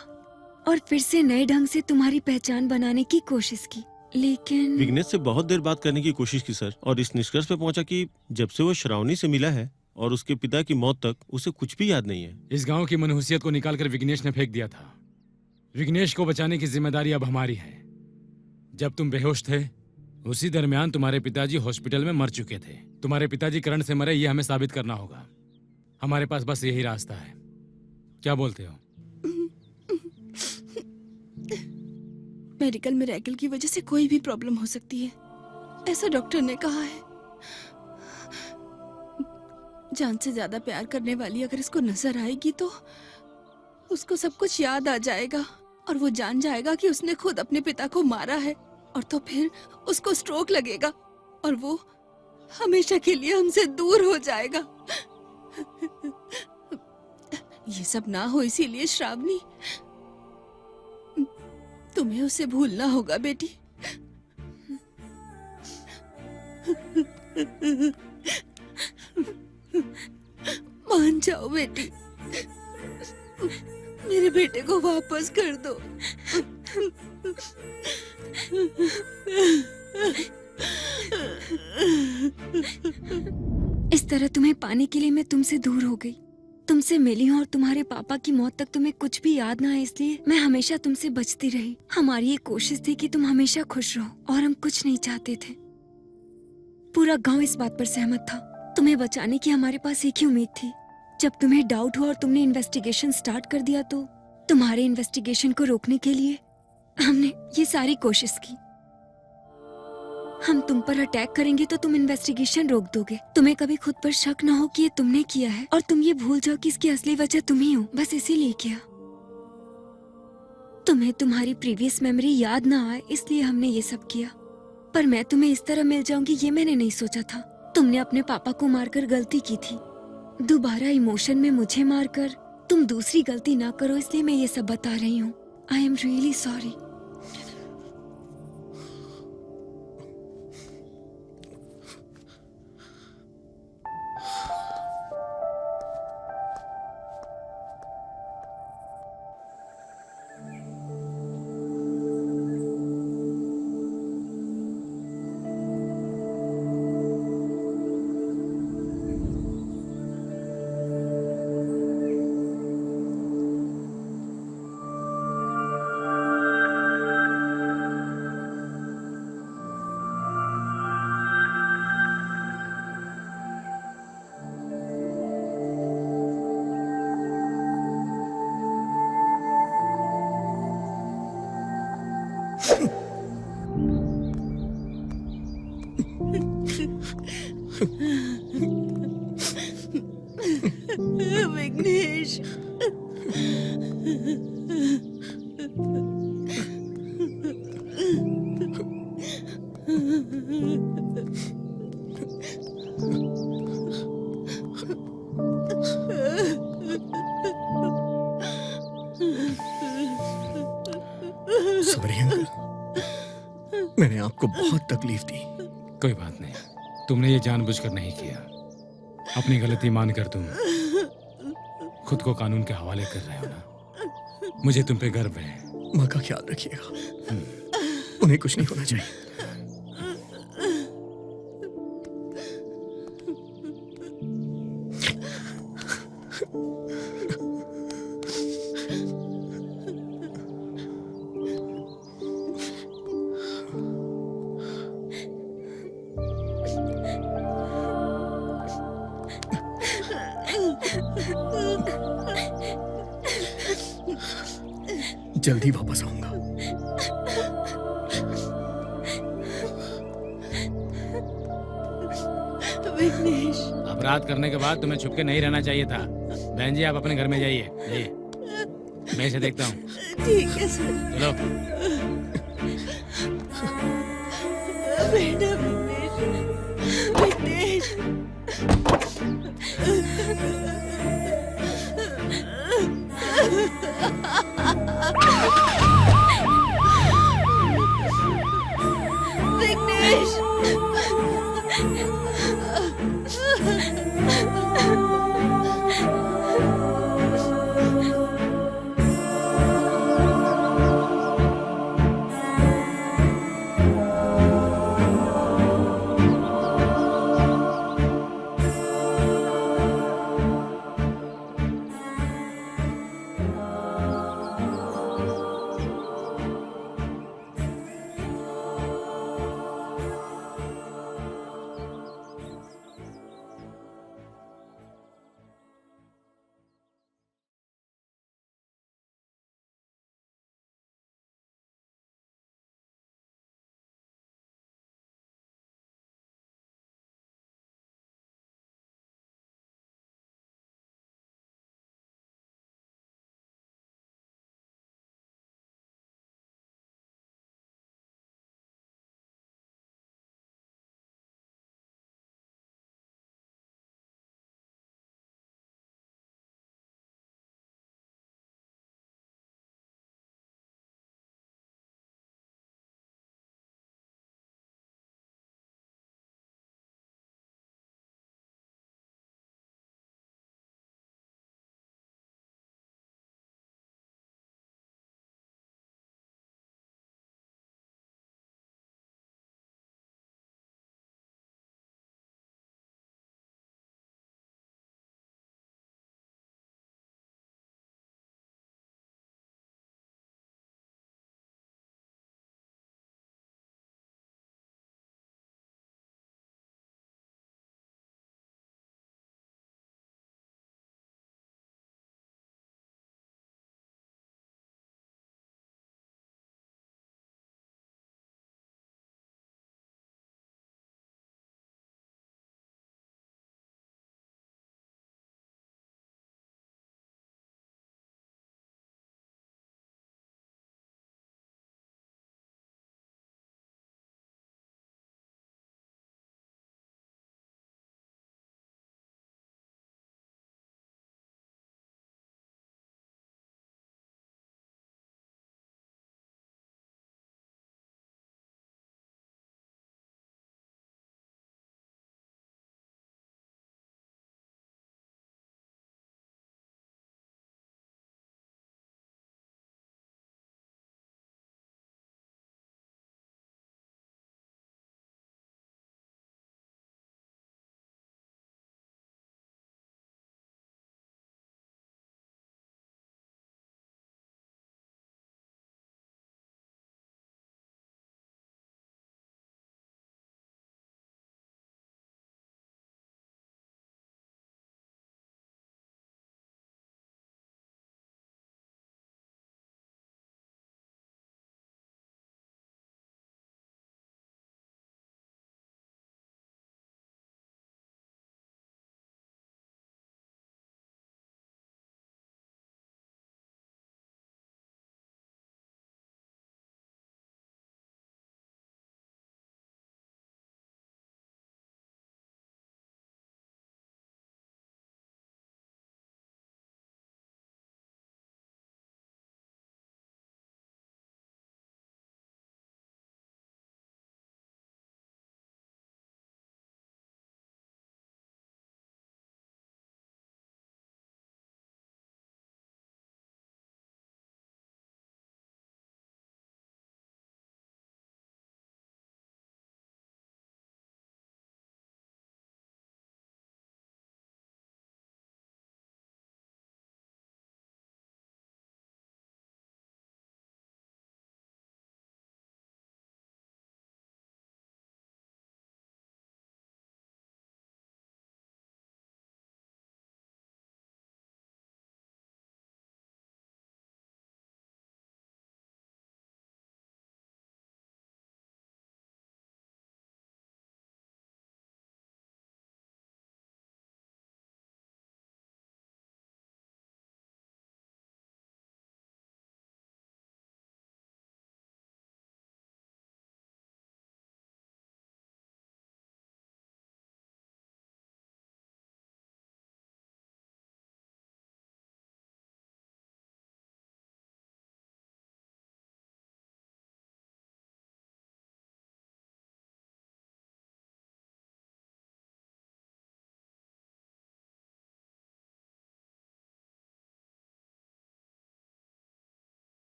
और फिर से नए ढंग से तुम्हारी पहचान बनाने की कोशिश की, लेकिन विघ्नेश से बहुत देर बात करने की कोशिश की सर, और इस निष्कर्ष पे पहुंचा कि जब से वो श्रावणी से मिला है और उसके पिता की मौत तक उसे कुछ भी याद नहीं है। इस गांव की मनहूसियत को निकालकर विघ्नेश ने फेंक दिया था। विघ्नेश को बचाने की जिम्मेदारी अब हमारी है। जब तुम बेहोश थे उसी दरमियान तुम्हारे पिताजी हॉस्पिटल में मर चुके थे। तुम्हारे पिताजी करंट से मरे ये हमें साबित करना होगा। हमारे पास बस यही रास्ता है। क्या बोलते हो? मेडिकल मिरेकल की वजह से कोई भी प्रॉब्लम हो सकती है, ऐसा डॉक्टर ने कहा है। जान से ज्यादा प्यार करने वाली अगर इसको नजर आएगी तो उसको सब कुछ याद आ जाएगा और वो जान जाएगा कि उसने खुद अपने पिता को मारा है, और तो फिर उसको स्ट्रोक लगेगा और वो हमेशा के लिए हमसे दूर हो जाएगा। ये सब ना हो इसीलिए श्रावणी, तुम्हें उसे भूलना होगा बेटी। मान जाओ बेटी, मेरे बेटे को वापस कर दो। इस तरह तुम्हें पाने के लिए मैं तुमसे दूर हो गई, तुमसे मिली हूँ और तुम्हारे पापा की मौत तक तुम्हें कुछ भी याद ना है, इसलिए मैं हमेशा तुमसे बचती रही। हमारी ये कोशिश थी कि तुम हमेशा खुश रहो और हम कुछ नहीं चाहते थे। पूरा गांव इस बात पर सहमत था। तुम्हें बचाने की हमारे पास एक ही उम्मीद थी। जब तुम्हें डाउट हुआ और तुमने इन्वेस्टिगेशन स्टार्ट कर दिया तो तुम्हारे इन्वेस्टिगेशन को रोकने के लिए हमने ये सारी कोशिश की। हम तुम पर अटैक करेंगे तो तुम इन्वेस्टिगेशन रोक दोगे। तुम्हें कभी खुद पर शक ना हो कि ये तुमने किया है और तुम ये भूल जाओ कि इसकी असली वजह तुम ही हो। बस इसीलिए किया। तुम्हें तुम्हारी प्रीवियस मेमोरी याद ना आए इसलिए हमने ये सब किया। पर मैं तुम्हें इस तरह मिल जाऊंगी ये मैंने नहीं सोचा था। तुमने अपने पापा को मारकर गलती की थी, दोबारा इमोशन में मुझे मारकर तुम दूसरी गलती ना करो, इसलिए मैं ये सब बता रही हूँ। I am really sorry. Vighnesh, sorry uncle, मैंने आपको बहुत तकलीफ दी। कोई बात नहीं, तुमने ये जानबूझकर नहीं किया। अपनी गलती मानकर तुम खुद को कानून के हवाले कर रहे हो ना। मुझे तुम पे गर्व है। माँ का ख्याल रखिएगा, उन्हें कुछ नहीं होना चाहिए। जल्दी वापस आऊंगा। विघ्नेश, अपराध करने के बाद तुम्हें छुपके नहीं रहना चाहिए था। बहन जी, आप अपने घर में जाइए। जाइए, मैं इसे देखता हूँ। ठीक है सर। चलो। बेटा विघ्नेश, विघ्नेश।